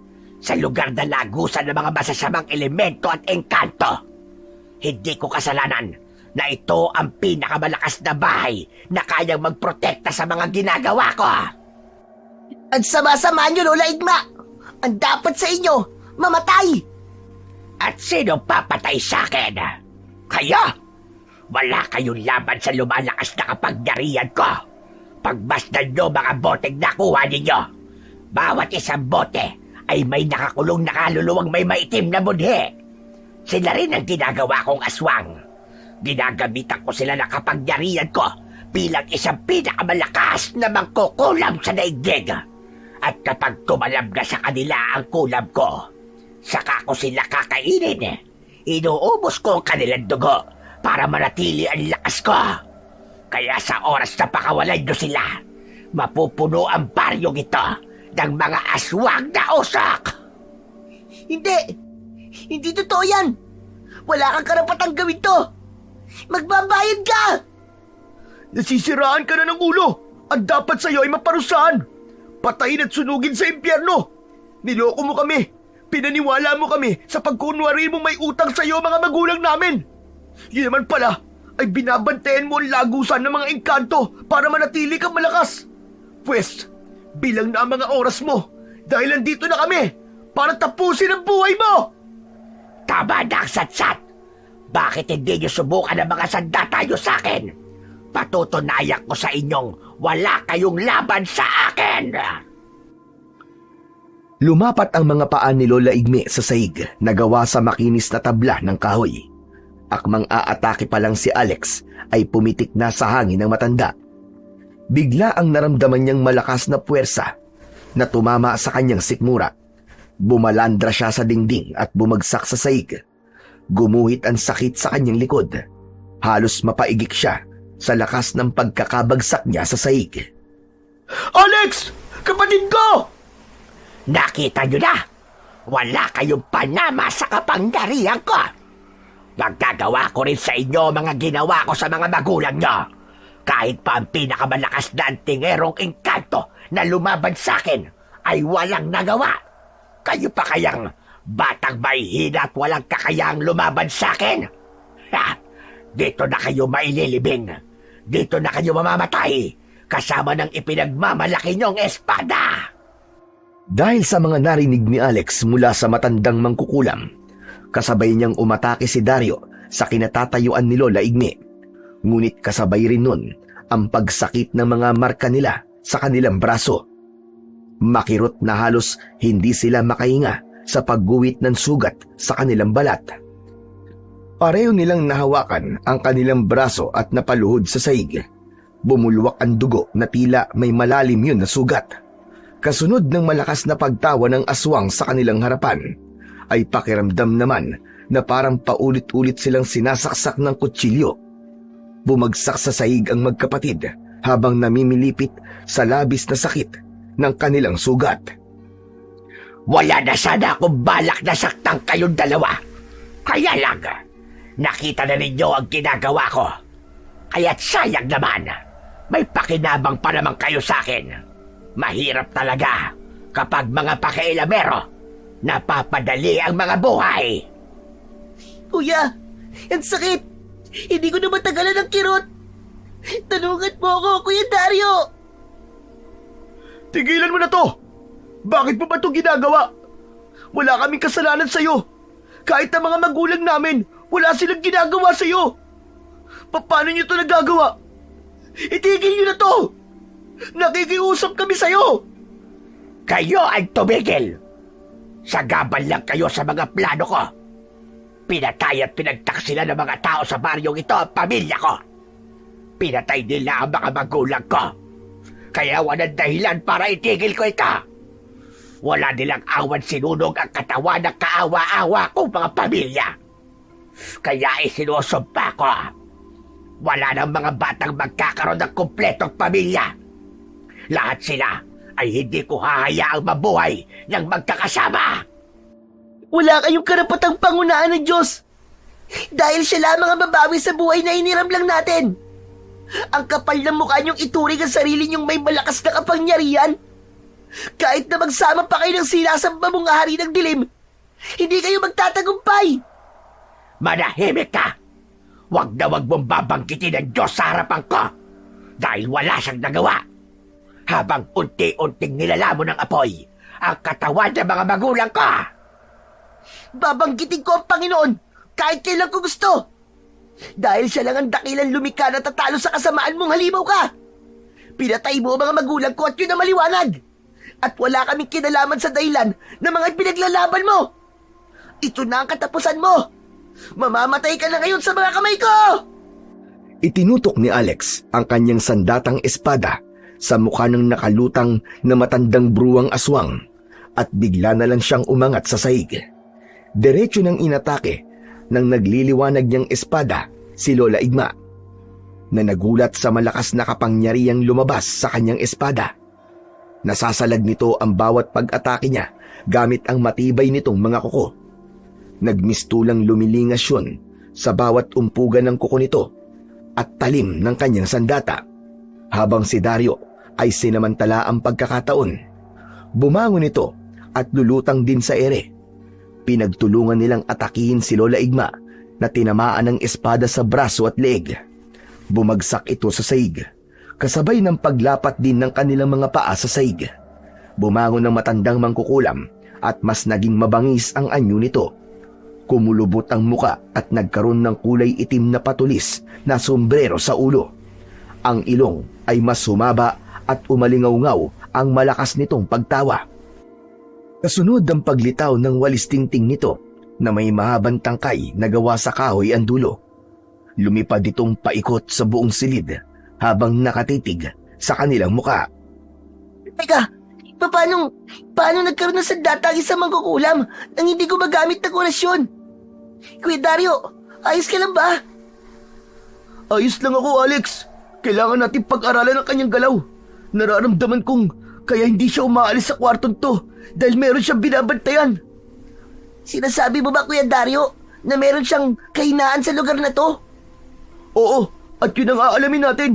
sa lugar na lagusan ng mga masasamang elemento at engkanto. Hindi ko kasalanan na ito ang pinakamalakas na bahay na kayang magprotekta sa mga ginagawa ko. Ang sama-sama niyo, Lola Igma! Ang dapat sa inyo, mamatay! At sino papatay sa akin? Kayo? Wala kayong laban sa lumalakas na kapangyarihan ko. Pagmasdan nyo mga boteng nakuha ninyo. Bawat isang bote ay may nakakulong na kaluluwang may maitim na budhe. Sila rin ang ginagawa kong aswang. Ginagamitan ko sila ng kapangyarihan ko bilang isang pinakamalakas na mangkukulam sa daigdig. At kapag tumalab na sa kanila ang kulam ko, saka ko sila kakainin. Inuubos ko ang kanilang dugo para manatili ang lakas ko. Kaya sa oras na pakawalan nyo sila, mapupuno ang baryong ito ng mga aswang na usok. Hindi totoo yan. Wala kang karapatang gawin to. Magbabayad ka. Nasisiraan ka na ng ulo. Ang dapat sa'yo ay maparusahan. Patayin at sunugin sa impyerno. Niloko mo kami. Pinaniwala mo kami sa pagkunwari mo may utang sa'yo mga magulang namin. Yun naman pala ay binabantayan mo ang lagusan ng mga engkanto para manatili kang malakas. Pwes, bilang na ang mga oras mo dahil nandito na kami para tapusin ang buhay mo. Tama na ang satsat. Bakit hindi niyo subukan ang mga sandata niyo sa akin? Patutunayan ko sa inyong wala kayong laban sa akin. Lumapat ang mga paa ni Lola Igme sa saig na gawa sa makinis na tabla ng kahoy. Akmang aatake pa lang si Alex ay pumitik na sa hangin ng matanda. Bigla ang naramdaman niyang malakas na puwersa na tumama sa kanyang sikmura. Bumalandra siya sa dingding at bumagsak sa saig. Gumuhit ang sakit sa kanyang likod. Halos mapaigik siya sa lakas ng pagkakabagsak niya sa saig. Alex! Kapatid ko! Nakita nyo na? Wala kayong panama sa kapangyarihan ko. Magagawa ko rin sa inyo mga ginawa ko sa mga magulang nyo. Kahit pa ang pinakamalakas na antingerong engkanto na lumaban sa akin ay walang nagawa. Kayo pa kayang batang may hina at walang kakayang lumaban sa akin? Ha! Dito na kayo maililibing. Dito na kayo mamamatay. Kasama ng ipinagmamalaki niyong espada. Dahil sa mga narinig ni Alex mula sa matandang mangkukulam, kasabay niyang umatake si Dario sa kinatatayuan ni Lola Igme. Ngunit kasabay rin nun ang pagsakit ng mga marka nila sa kanilang braso. Makirot na halos hindi sila makahinga sa pagguwit ng sugat sa kanilang balat. Pareho nilang nahawakan ang kanilang braso at napaluhod sa saig. Bumulwak ang dugo na tila may malalim yun na sugat. Kasunod ng malakas na pagtawa ng aswang sa kanilang harapan, ay pakiramdam naman na parang paulit-ulit silang sinasaksak ng kutsilyo. Bumagsak sa sahig ang magkapatid habang namimilipit sa labis na sakit ng kanilang sugat. Wala na sana akong balak na saktang kayong dalawa. Kaya lang, nakita na ninyo ang ginagawa ko. Kaya't sayang naman, may pakinabang pa naman kayo sa akin. Mahirap talaga kapag mga pakailamero napapadali ang mga buhay. Kuya, ang sakit. Hindi ko na matagalan ang kirot. Tanungan mo ako, Kuya Dario. Tigilan mo na to! Bakit mo ba ito ginagawa? Wala kaming kasalanan sa'yo. Kahit ang mga magulang namin, wala silang ginagawa sa'yo. Paano niyo ito nagagawa? Itigil niyo na to! Nakikiusap kami sa'yo! Kayo ang tumigil! Sagabal lang kayo sa mga plano ko. Pinatay at pinagtaksila ng mga tao sa baryong ito ang pamilya ko. Pinatay nila ang mga magulang ko. Kaya walang dahilan para itigil ko ito. Wala nilang awan sinunog ang katawan ng kaawa-awa kong mga pamilya. Kaya isinusumpa ko. Wala nang mga batang magkakaroon ng kumpletong pamilya. Lahat sila ay hindi ko hahayaang mabuhay ng magkakasama. Wala kayong karapatang pangunahan ng Diyos. Dahil siya lamang ang babawi sa buhay na iniram lang natin. Ang kapal ng mukha niyong ituring ang sarili niyong may malakas na kapangyarihan. Kahit na magsama pa kayo ng sinasamba mong hari ng dilim, hindi kayo magtatagumpay. Manahimik ka! Huwag na huwag mong babanggitin ang Diyos sa harapan ko dahil wala siyang nagawa. Habang unti-unting nilalamon ng apoy ang katawan ng mga magulang ko. Babanggitin ko ang Panginoon kahit kailan ko gusto. Dahil siya lang ang dakilang lumikha na tatalo sa kasamaan mong halimaw ka. Pinatay mo ang mga magulang ko at yun ang maliwanag. At wala kaming kinalaman sa dahilan ng mga pinaglalaban mo. Ito na ang katapusan mo. Mamamatay ka na ngayon sa mga kamay ko! Itinutok ni Alex ang kanyang sandatang espada sa mukha ng nakalutang na matandang bruwang aswang at bigla na lang siyang umangat sa sahig. Diretso nang inatake ng nagliliwanag niyang espada si Lola Igma, na nagulat sa malakas na kapangyarihang lumabas sa kanyang espada. Nasasalag nito ang bawat pag-atake niya gamit ang matibay nitong mga kuko. Nagmistulang lumilingas yun sa bawat umpugan ng kuko nito at talim ng kanyang sandata, habang si Dario ay sinamantala ang pagkakataon. Bumangon ito at lulutang din sa ere. Pinagtulungan nilang atakihin si Lola Igma na tinamaan ng espada sa braso at leeg. Bumagsak ito sa saig, kasabay ng paglapat din ng kanilang mga paa sa saig. Bumangon ang matandang mangkukulam at mas naging mabangis ang anyo nito. Kumulubot ang muka at nagkaroon ng kulay itim na patulis na sombrero sa ulo. Ang ilong ay mas sumaba at umalingaw-ngaw ang malakas nitong pagtawa. Kasunod ang paglitaw ng walis tingting nito na may mahabang tangkay na gawa sa kahoy ang dulo. Lumipad itong paikot sa buong silid habang nakatitig sa kanilang muka. Teka, paano nagkaroon ng sandata ang isang mangkukulam nang hindi ko magamit ng orasyon? Kuya Dario, ayos ka lang ba? Ayos lang ako, Alex. Kailangan natin pag-aralan ang kanyang galaw. Nararamdaman kong kaya hindi siya umaalis sa kwartong to dahil meron siyang binabantayan. Sinasabi mo ba, Kuya Dario, na meron siyang kahinaan sa lugar na to? Oo, at yun ang aalamin natin.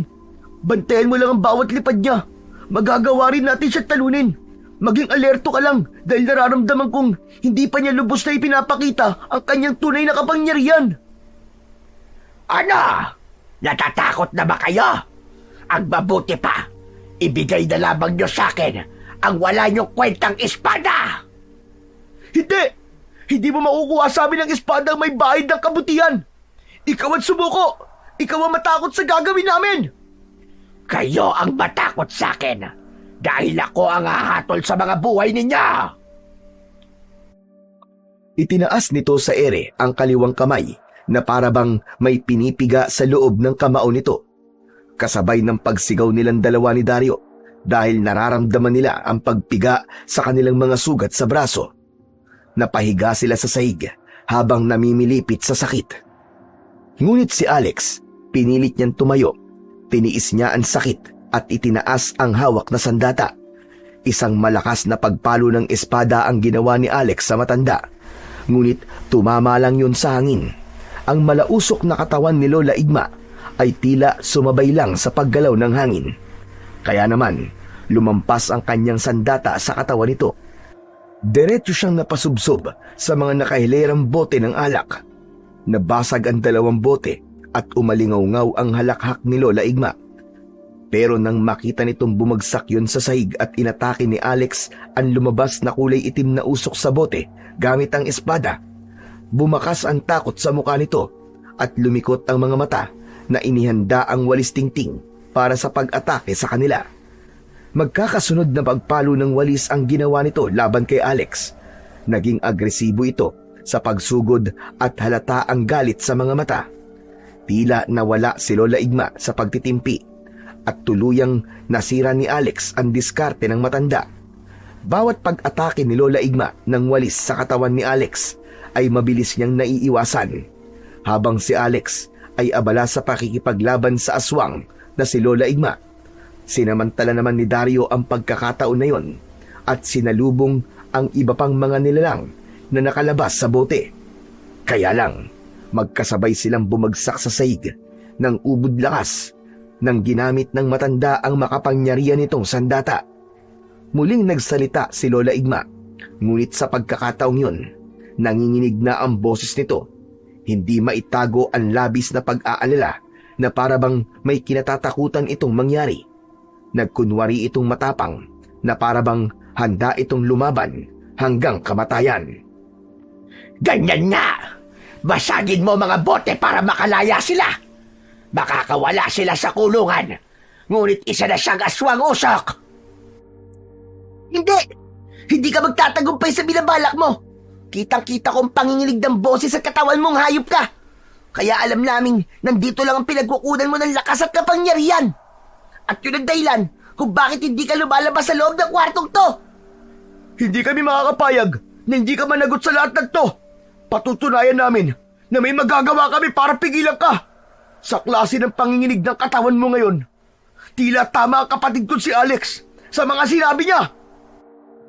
Bantayan mo lang ang bawat lipad niya. Magagawa rin natin siya talunin. Maging alerto ka lang dahil nararamdaman kong hindi pa niya lubos na ipinapakita ang kanyang tunay na kapangyarihan. Ano? Natatakot na ba kayo? Ang mabuti pa, ibigay na lamang niyo sa akin ang wala niyong kwentang espada. Hindi! Hindi mo makukuha sa amin ang espada ang may bahid ng kabutihan. Ikaw ang sumuko! Ikaw ang matakot sa gagawin namin! Kayo ang matakot sa akin dahil ako ang hahatol sa mga buhay ninyo! Itinaas nito sa ere ang kaliwang kamay na parabang may pinipiga sa loob ng kamao nito. Kasabay ng pagsigaw nilang dalawa ni Dario dahil nararamdaman nila ang pagpiga sa kanilang mga sugat sa braso. Napahiga sila sa sahig habang namimilipit sa sakit. Ngunit si Alex, pinilit niyang tumayo. Tiniis niya ang sakit at itinaas ang hawak na sandata. Isang malakas na pagpalo ng espada ang ginawa ni Alex sa matanda. Ngunit tumama lang yun sa hangin. Ang malausok na katawan ni Lola Igma ay tila sumabay lang sa paggalaw ng hangin. Kaya naman, lumampas ang kanyang sandata sa katawan nito. Diretso siyang napasubsob sa mga nakahilerang bote ng alak. Nabasag ang 2 bote at umalingaw-ngaw ang halakhak ni Lola Igma. Pero nang makita nitong bumagsak yun sa sahig at inatake ni Alex ang lumabas na kulay itim na usok sa bote gamit ang espada, bumakas ang takot sa mukha nito at lumikot ang mga mata na inihanda ang walis tingting para sa pag-atake sa kanila. Magkakasunod na pagpalo ng walis ang ginawa nito laban kay Alex. Naging agresibo ito sa pagsugod at halata ang galit sa mga mata. Tila nawala si Lola Igma sa pagtitimpi at tuluyang nasira ni Alex ang diskarte ng matanda. Bawat pag-atake ni Lola Igma ng walis sa katawan ni Alex ay mabilis niyang naiiwasan, habang si Alex ay abala sa pakikipaglaban sa aswang na si Lola Igma. Sinamantala naman ni Dario ang pagkakataon na yon at sinalubong ang iba pang mga nilalang na nakalabas sa bote. Kaya lang, magkasabay silang bumagsak sa sahig ng ubod lakas nang ginamit ng matanda ang makapangyarihan nitong sandata. Muling nagsalita si Lola Igma, ngunit sa pagkakataong yun, nanginginig na ang boses nito. Hindi maitago ang labis na pag-aalala na parabang may kinatatakutan itong mangyari. Nagkunwari itong matapang na parabang handa itong lumaban hanggang kamatayan. Ganyan nga! Basagin mo mga bote para makalaya sila! Makakawala sila sa kulungan, ngunit isa na siyang aswang usok! Hindi! Hindi ka magtatagumpay sa binabalak mo! Kitang-kita kong panginginig ng boses sa katawan mong hayop ka! Kaya alam naming nandito lang ang pinagkukunan mo ng lakas at kapangyarihan! At yun ang dahilan kung bakit hindi ka lumalabas sa loob ng kwartong to! Hindi kami makakapayag na hindi ka managot sa lahat ng to. Patutunayan namin na may magagawa kami para pigilan ka. Sa klase ng panginginig ng katawan mo ngayon, tila tama ang kapatid ko si Alex sa mga sinabi niya.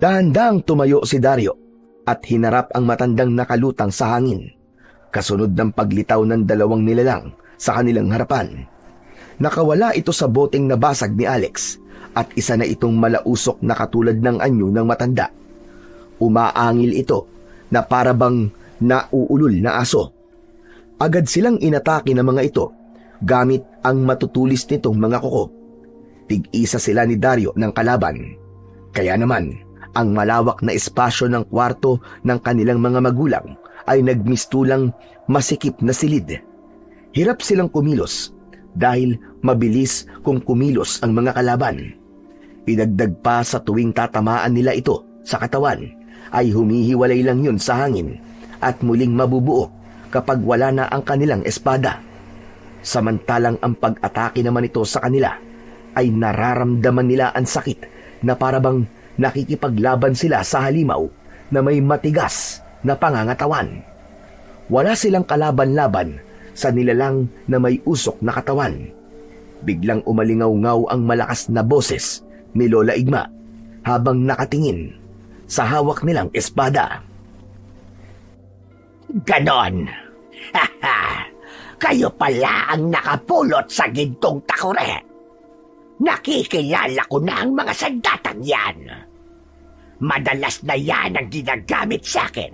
Dahan-dahang tumayo si Dario at hinarap ang matandang nakalutang sa hangin. Kasunod ng paglitaw ng 2 nilalang sa kanilang harapan. Nakawala ito sa boteng nabasag ni Alex at isa na itong malausok na katulad ng anyo ng matanda. Umaangil ito na parabang nauulol na aso. Agad silang inatake ng mga ito gamit ang matutulis nitong mga kuko. Tig-isa sila ni Dario ng kalaban. Kaya naman, ang malawak na espasyo ng kwarto ng kanilang mga magulang ay nagmistulang masikip na silid. Hirap silang kumilos dahil mabilis kung kumilos ang mga kalaban. Idagdag pa sa tuwing tatamaan nila ito sa katawan, ay humihiwalay lang yun sa hangin at muling mabubuo kapag wala na ang kanilang espada. Samantalang ang pag-atake naman ito sa kanila ay nararamdaman nila ang sakit na parabang nakikipaglaban sila sa halimaw na may matigas na pangangatawan. Wala silang kalaban-laban sa nilalang na may usok na katawan. Biglang umalingaw-ngaw ang malakas na boses ni Lola Igma habang nakatingin sa hawak nilang espada. Ganon. Kayo pala ang nakapulot sa gintong takore. Nakikilala ko na ang mga sandatang yan. Madalas na yan ang ginagamit sa akin.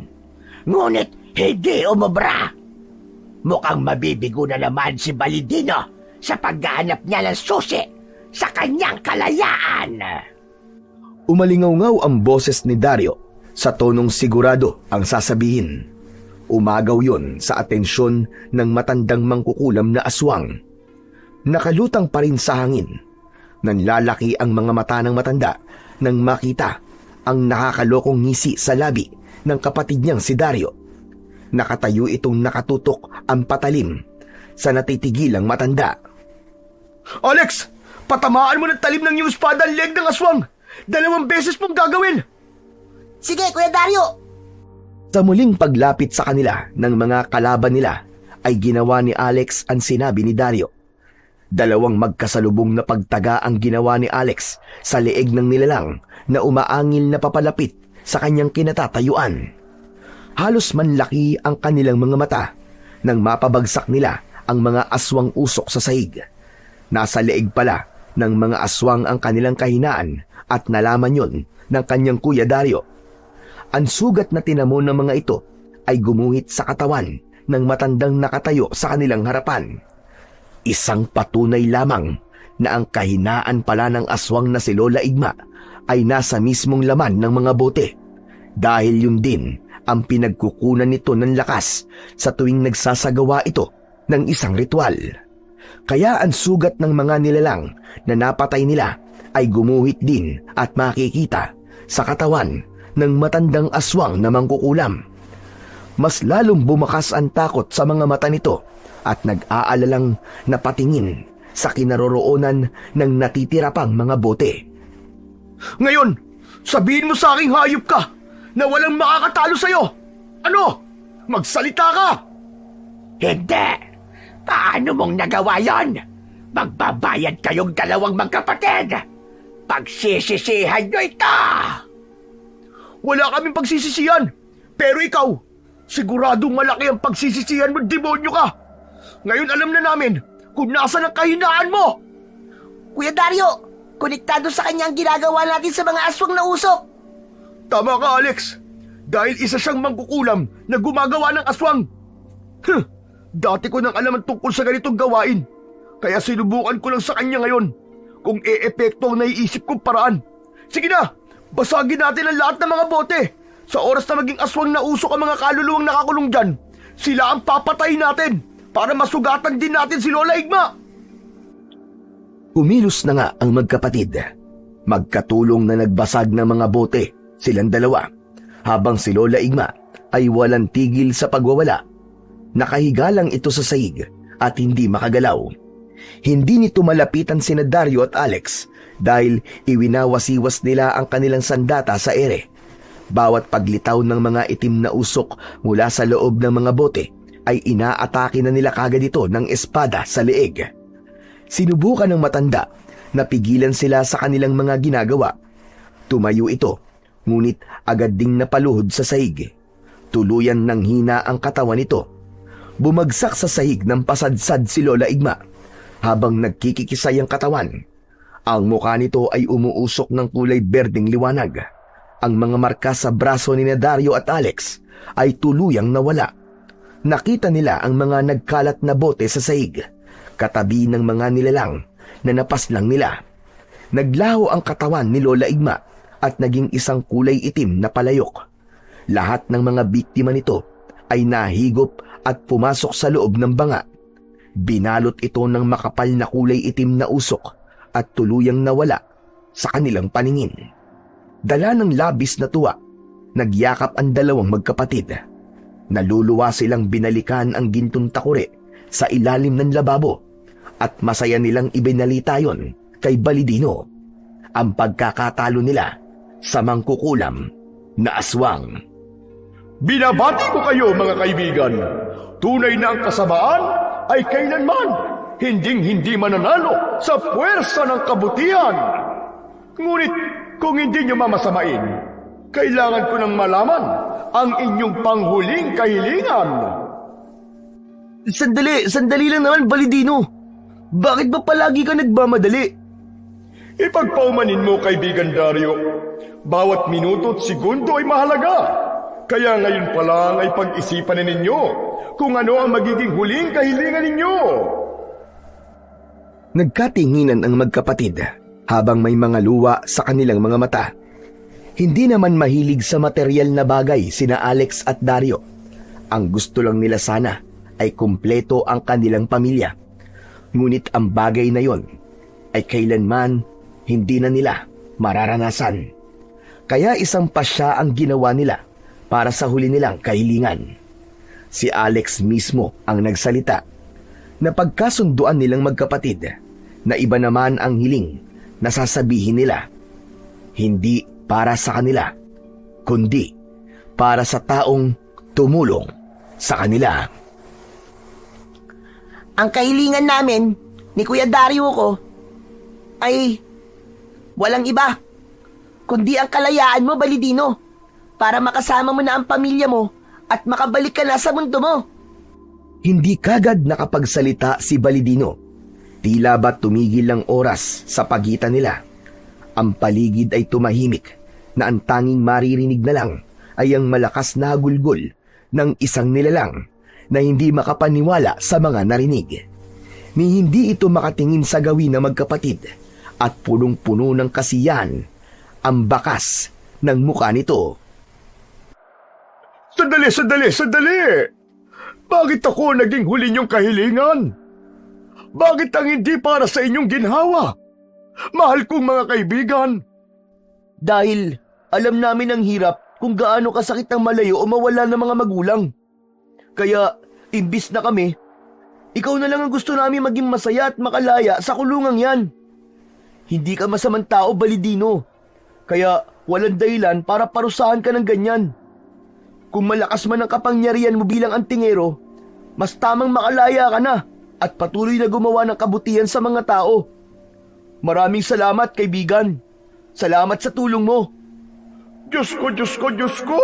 Ngunit hindi umubra. Mukhang mabibigo na naman si Balidino sa paghahanap niya ng susi sa kanyang kalayaan. Umalingaw-ngaw ang boses ni Dario sa tonong sigurado ang sasabihin. Umagaw yon sa atensyon ng matandang mangkukulam na aswang. Nakalutang pa rin sa hangin. Nanlalaki ang mga mata ng matanda nang makita ang nakakalokong ngisi sa labi ng kapatid niyang si Dario. Nakatayo itong nakatutok ang patalim sa natitigilang matanda. Alex! Patamaan mo ng talim ng iyong espada ang leg ng aswang! 2 beses mong gagawin! Sige, Kuya Dario! Sa muling paglapit sa kanila ng mga kalaban nila ay ginawa ni Alex ang sinabi ni Dario. 2 magkasalubong na pagtaga ang ginawa ni Alex sa leeg ng nilalang na umaangil na papalapit sa kanyang kinatatayuan. Halos manlaki ang kanilang mga mata nang mapabagsak nila ang mga aswang usok sa sahig. Nasa leeg pala ng mga aswang ang kanilang kahinaan at nalaman yon ng kanyang Kuya Dario. Ang sugat na tinamo ng mga ito ay gumuhit sa katawan ng matandang nakatayo sa kanilang harapan. Isang patunay lamang na ang kahinaan pala ng aswang na si Lola Igma ay nasa mismong laman ng mga bote. Dahil yun din ang pinagkukunan nito ng lakas sa tuwing nagsasagawa ito ng isang ritual. Kaya ang sugat ng mga nilalang na napatay nila ay gumuhit din at makikita sa katawan ng matandang aswang na mangkukulam. Mas lalong bumakas ang takot sa mga mata nito at nag-aalalang napatingin sa kinaroroonan ng natitira pang mga bote. Ngayon, sabihin mo sa aking hayop ka na walang makakatalo sa'yo! Ano? Magsalita ka! Hindi! Paano mong nagawa yon? Magbabayad kayong 2 magkapatid! Pagsisisihan nyo ito! Wala kaming pagsisisihan, pero ikaw, siguradong malaki ang pagsisisihan mo, demonyo ka! Ngayon alam na namin kung nasan ang kahinaan mo! Kuya Dario, konektado sa kanya ang ginagawa natin sa mga aswang na usok. Tama ka, Alex. Dahil isa siyang mangkukulam na gumagawa ng aswang. Dati ko nang alam ang tungkol sa ganitong gawain. Kaya sinubukan ko lang sa kanya ngayon kung e-epekto ang naiisip kong paraan. Sige na, basagin natin ang lahat ng mga bote. Sa oras na maging aswang na usok ang mga kaluluwang nakakulong dyan, sila ang papatayin natin para masugatan din natin si Lola Igma. Umilos na nga ang magkapatid. Magkatulong na nagbasag ng mga bote silang 2, habang si Lola Igma ay walang tigil sa pagwawala. Nakahiga lang ito sa sahig at hindi makagalaw. Hindi nito malapitan sina Dario at Alex dahil iwinawasiwas nila ang kanilang sandata sa ere. Bawat paglitaw ng mga itim na usok mula sa loob ng mga bote ay inaatake na nila kagad ito ng espada sa leeg. Sinubukan ng matanda na pigilan sila sa kanilang mga ginagawa. Tumayo ito, ngunit agad ding napaluhod sa sahig. Tuluyan ng hina ang katawan nito. Bumagsak sa sahig ng pasadsad si Lola Igma habang nagkikikisay ang katawan. Ang mukha nito ay umuusok ng kulay berdeng liwanag. Ang mga marka sa braso ni Dario at Alex ay tuluyang nawala. Nakita nila ang mga nagkalat na bote sa sahig, katabi ng mga nilalang na napaslang nila. Naglaho ang katawan ni Lola Igma at naging isang kulay itim na palayok. Lahat ng mga biktima nito ay nahigop at pumasok sa loob ng banga. Binalot ito ng makapal na kulay itim na usok at tuluyang nawala sa kanilang paningin. Dala ng labis na tuwa, nagyakap ang 2 magkapatid. Naluluwa silang binalikan ang gintong takore sa ilalim ng lababo at masaya nilang ibinalita yon kay Balidino. Ang pagkakatalo nila sa mangkukulam na aswang. Binabati ko kayo mga kaibigan. Tunay na ang kasamaan ay kailanman hinding-hindi mananalo sa puwersa ng kabutihan. Ngunit kung hindi nyo mamasamain, Kailangan ko nang malaman ang inyong panghuling kahilingan. Sandali lang naman, Balidino. Bakit ba palagi ka nagmamadali? Ipagpaumanin mo, kaibigan Dario. Bawat minuto at segundo ay mahalaga. Kaya ngayon pa lang ay pag-isipan na ninyo kung ano ang magiging huling kahilingan ninyo. Nagkatinginan ang magkapatid habang may mga luwa sa kanilang mga mata. Hindi naman mahilig sa material na bagay sina Alex at Dario. Ang gusto lang nila sana ay kumpleto ang kanilang pamilya. Ngunit ang bagay na yon ay kailanman hindi na nila mararanasan. Kaya isang pasya ang ginawa nila para sa huli nilang kahilingan. Si Alex mismo ang nagsalita na pagkasunduan nilang magkapatid na iba naman ang hiling na sasabihin nila. Hindi para sa kanila, kundi para sa taong tumulong sa kanila. Ang kahilingan namin ni Kuya Dario ko ay walang iba kundi ang kalayaan mo, Balidino, para makasama mo na ang pamilya mo at makabalik ka na sa mundo mo. Hindi kagad nakapagsalita si Balidino. Tila ba tumigil ang oras sa pagitan nila. Ang paligid ay tumahimik na ang tanging maririnig na lang ay ang malakas na hagulgol ng isang nilalang na hindi makapaniwala sa mga narinig. Ni hindi ito makatingin sa gawin na magkapatid at punong-puno ng kasiyahan ang bakas ng mukha nito. Sandali! Bakit ako naging huli niyong kahilingan? Bakit ang hindi para sa inyong ginhawa? Mahal kong mga kaibigan. Dahil alam namin ang hirap kung gaano kasakit ang malayo o mawala ng mga magulang. Kaya, imbis na kami, ikaw na lang ang gusto namin maging masaya at makalaya sa kulungang yan. Hindi ka masamang tao, Balidino. Kaya walang dahilan para parusahan ka ng ganyan. Kung malakas man ang kapangyarihan mo bilang antingero, mas tamang makalaya ka na at patuloy na gumawa ng kabutihan sa mga tao. Maraming salamat, kaibigan. Salamat sa tulong mo. Diyos ko!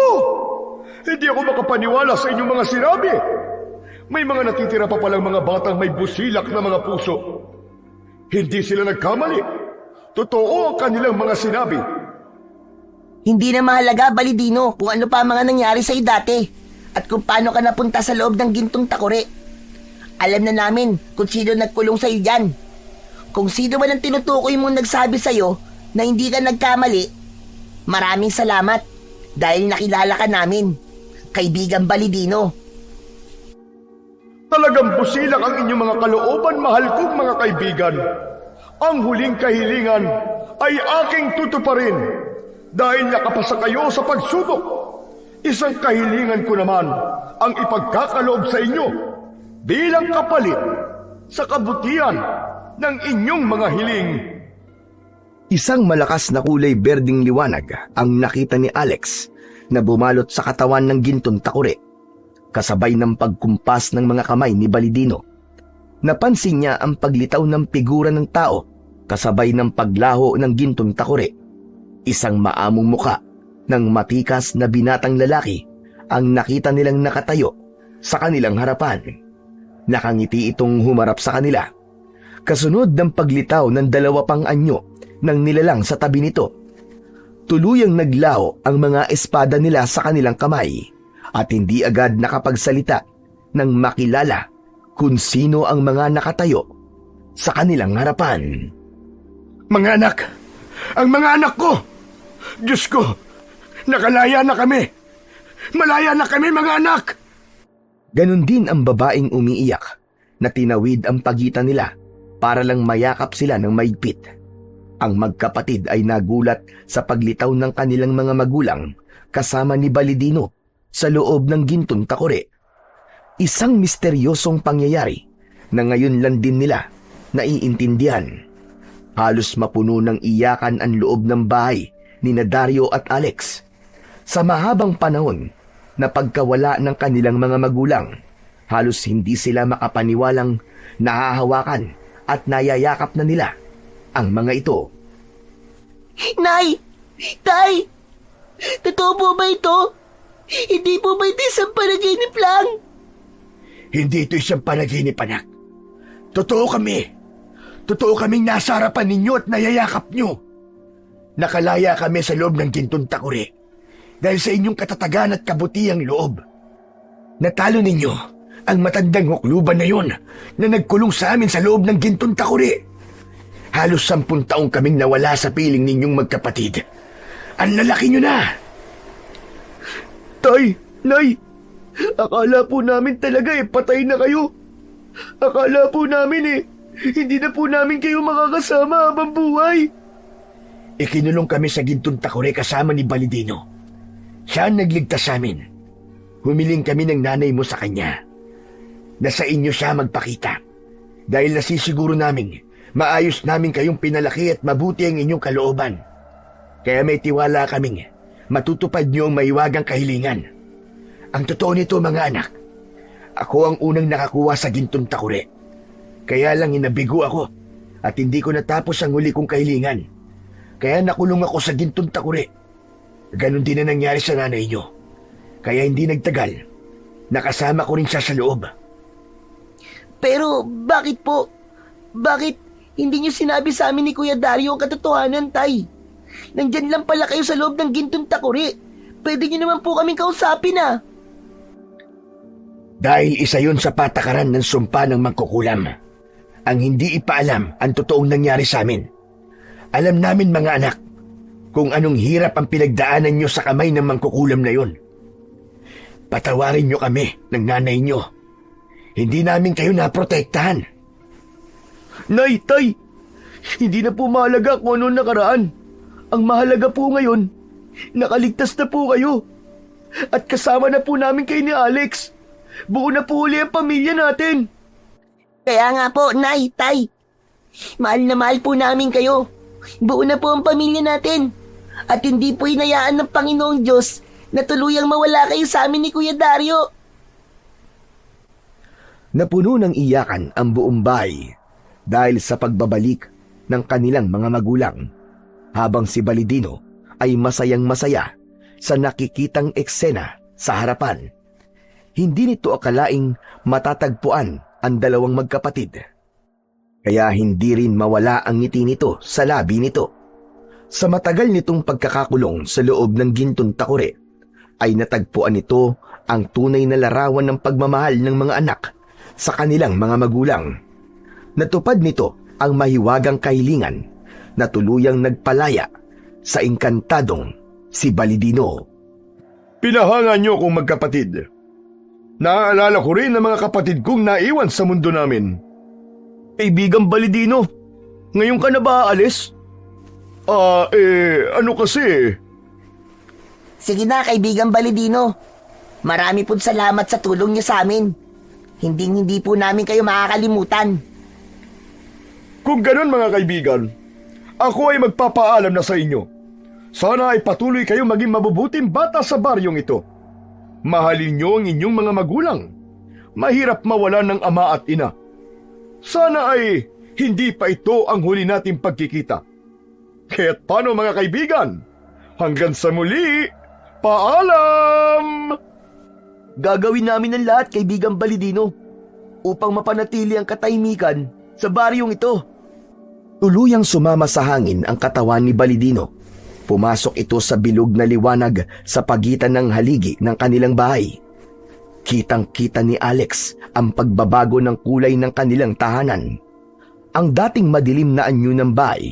Hindi ako makapaniwala sa inyong mga sinabi. May mga natitira pa palang mga batang may busilak na mga puso. Hindi sila nagkamali. Totoo ang kanilang mga sinabi. Hindi na mahalaga, Balidino, kung ano pa mga nangyari sa'yo dati at kung paano ka napunta sa loob ng gintong takore. Alam na namin kung sino nagkulong sa'yo dyan. Kung sino man ang tinutukoy mong nagsabi sa'yo na hindi ka nagkamali, maraming salamat dahil nakilala ka namin, kaibigan Balidino. Talagang busilak ang inyong mga kalooban, mahal kong mga kaibigan. Ang huling kahilingan ay aking tutuparin dahil nakapasa kayo sa pagsubok. Isang kahilingan ko naman ang ipagkakaloob sa inyo bilang kapalit sa kabutihan ng inyong mga hiling. Isang malakas na kulay berdeng liwanag ang nakita ni Alex na bumalot sa katawan ng gintong takore, kasabay ng pagkumpas ng mga kamay ni Balidino. Napansin niya ang paglitaw ng figura ng tao kasabay ng paglaho ng gintong takore. Isang maamong muka ng matikas na binatang lalaki ang nakita nilang nakatayo sa kanilang harapan. Nakangiti itong humarap sa kanila. Kasunod ng paglitaw ng dalawa pang anyo ng nilalang sa tabi nito. Tuluyang naglaho ang mga espada nila sa kanilang kamay at hindi agad nakapagsalita nang makilala kung sino ang mga nakatayo sa kanilang harapan. Mga anak! Ang mga anak ko! Diyos ko! Nakalaya na kami! Malaya na kami, mga anak! Ganon din ang babaeng umiiyak na tinawid ang pagitan nila para lang mayakap sila ng maigpit. Ang magkapatid ay nagulat sa paglitaw ng kanilang mga magulang kasama ni Balidino sa loob ng gintong takore. Isang misteryosong pangyayari na ngayon lang din nila naiintindihan. Halos mapuno ng iyakan ang loob ng bahay ni Dario at Alex. Sa mahabang panahon na pagkawala ng kanilang mga magulang, halos hindi sila makapaniwalang nahahawakan at nayayakap na nila ang mga ito. Nay! Tay! Totoo po ba ito? Hindi po ba ito isang panaginip lang? Hindi ito isang panaginip, anak. Totoo kami. Totoo kaming nasa harapan ninyo at nayayakap nyo. Nakalaya kami sa loob ng gintong takuri dahil sa inyong katatagan at kabutihang loob. Natalo ninyo ang matandang hukluban na yon na nagkulong sa amin sa loob ng gintong takuri. Halos 10 taong kaming nawala sa piling ninyong magkapatid. Ang lalaki nyo na! Tay, Nay, akala po namin talaga patay na kayo. Akala po namin hindi na po namin kayo makakasama habang buhay. Ikinulong kami sa gintong takuri kasama ni Balidino. Siya ang nagligtas sa amin. Humiling kami ng nanay mo sa kanya. Na sa inyo siya magpakita. Dahil nasisiguro namin, maayos namin kayong pinalaki at mabuti ang inyong kalooban. Kaya may tiwala kaming matutupad niyo ang maiwagang kahilingan. Ang totoo nito, mga anak, ako ang unang nakakuha sa gintong takuri. Kaya lang inabigo ako at hindi ko natapos ang huli kong kahilingan. Kaya nakulong ako sa gintong takuri. Ganon din na nangyari sa nanay niyo. Kaya hindi nagtagal, nakasama ko rin siya sa loob. Pero bakit po? Bakit hindi niyo sinabi sa amin ni Kuya Dario ang katotohanan, Tay? Nandyan lang pala kayo sa loob ng gintong takuri. Pwede niyo naman po kaming kausapin, Dahil isa yun sa patakaran ng sumpa ng mangkukulam. Ang hindi ipaalam ang totoong nangyari sa amin. Alam namin, mga anak, kung anong hirap ang pinagdaanan nyo sa kamay ng mangkukulam na yun. Patawarin nyo kami ng nanay nyo. Hindi namin kayo naprotektahan. Nay, Tay, hindi na po mahalaga kung anong nakaraan. Ang mahalaga po ngayon, nakaligtas na po kayo. At kasama na po namin kayo ni Alex. Buo na po uli ang pamilya natin. Kaya nga po, Nay, Tay. Mahal na mahal po namin kayo. Buo na po ang pamilya natin. At hindi po hinayaan ng Panginoong Diyos na tuluyang mawala kayo sa amin ni Kuya Dario. Napuno ng iyakan ang buong bahay dahil sa pagbabalik ng kanilang mga magulang, habang si Balidino ay masayang-masaya sa nakikitang eksena sa harapan. Hindi nito akalaing matatagpuan ang dalawang magkapatid. Kaya hindi rin mawala ang ngiti nito sa labi nito. Sa matagal nitong pagkakakulong sa loob ng gintong takuri, ay natagpuan nito ang tunay na larawan ng pagmamahal ng mga anak sa kanilang mga magulang. Natupad nito ang mahiwagang kahilingan na tuluyang nagpalaya sa engkantadong si Balidino. Pinahanga niyo kong magkapatid. Naaalala ko rin ang mga kapatid kong naiwan sa mundo namin. Kaibigang Balidino, ngayon ka na ba aalis? Ano kasi? Sige na, kaibigang Balidino. Marami po salamat sa tulong niyo sa amin. Hindi po namin kayo makakalimutan. Kung ganun, mga kaibigan, ako ay magpapaalam na sa inyo. Sana ay patuloy kayong maging mabubuting bata sa baryong ito. Mahalin niyo ang inyong mga magulang. Mahirap mawala ng ama at ina. Sana ay hindi pa ito ang huli nating pagkikita. Kaya't paano, mga kaibigan? Hanggang sa muli, paalam! Gagawin namin ang lahat, kaibigang Balidino, upang mapanatili ang katahimikan sa baryong ito. Tuluyang sumama sa hangin ang katawan ni Balidino. Pumasok ito sa bilog na liwanag sa pagitan ng haligi ng kanilang bahay. Kitang-kita ni Alex ang pagbabago ng kulay ng kanilang tahanan. Ang dating madilim na anyo ng bahay,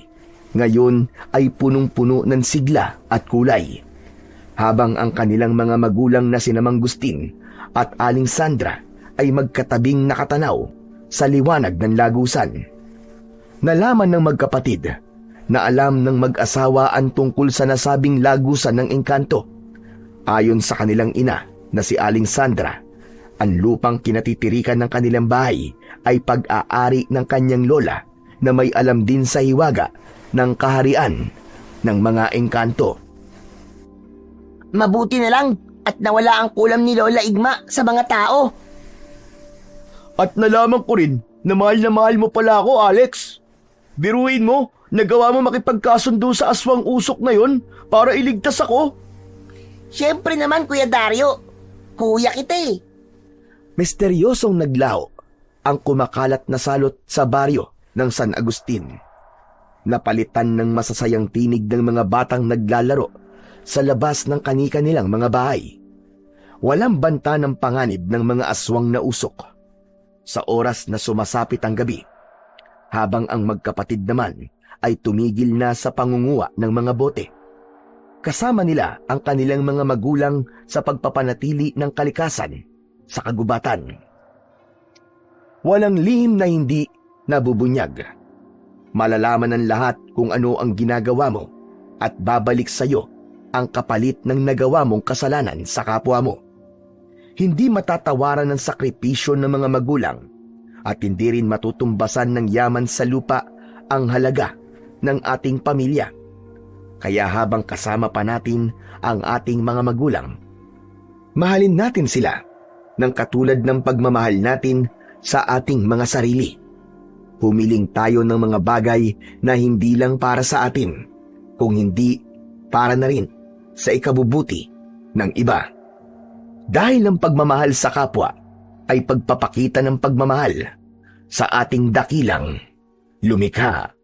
ngayon ay punong-puno ng sigla at kulay. Habang ang kanilang mga magulang na sina Mang Agustin at Aling Sandra ay magkatabing nakatanaw sa liwanag ng lagusan. Nalaman ng magkapatid na alam ng mag-asawa ang tungkol sa nasabing lagusan ng engkanto. Ayon sa kanilang ina na si Aling Sandra, ang lupang kinatitirikan ng kanilang bahay ay pag-aari ng kanyang lola na may alam din sa hiwaga ng kaharian ng mga engkanto. Mabuti na lang at nawala ang kulam ni Lola Igma sa mga tao. At nalaman ko rin na mahal mo pala ako, Alex. Biruin mo, nagawa mo makipagkasundo sa aswang usok na yon para iligtas ako. Siyempre naman, Kuya Dario. Kuya kita eh. Misteryosong naglaho ang kumakalat na salot sa baryo ng San Agustin. Napalitan ng masasayang tinig ng mga batang naglalaro sa labas ng kani-kanilang mga bahay. Walang banta ng panganib ng mga aswang na usok. Sa oras na sumasapit ang gabi, habang ang magkapatid naman ay tumigil na sa pangunguha ng mga bote. Kasama nila ang kanilang mga magulang sa pagpapanatili ng kalikasan sa kagubatan. Walang lihim na hindi nabubunyag. Malalaman ng lahat kung ano ang ginagawa mo at babalik sa iyo ang kapalit ng nagawa mong kasalanan sa kapwa mo. Hindi matatawaran ng sakripisyo ng mga magulang at hindi rin matutumbasan ng yaman sa lupa ang halaga ng ating pamilya. Kaya habang kasama pa natin ang ating mga magulang, mahalin natin sila ng katulad ng pagmamahal natin sa ating mga sarili. Humiling tayo ng mga bagay na hindi lang para sa atin, kung hindi para na rin sa ikabubuti ng iba. Dahil ang pagmamahal sa kapwa ay pagpapakita ng pagmamahal sa ating dakilang lumikha.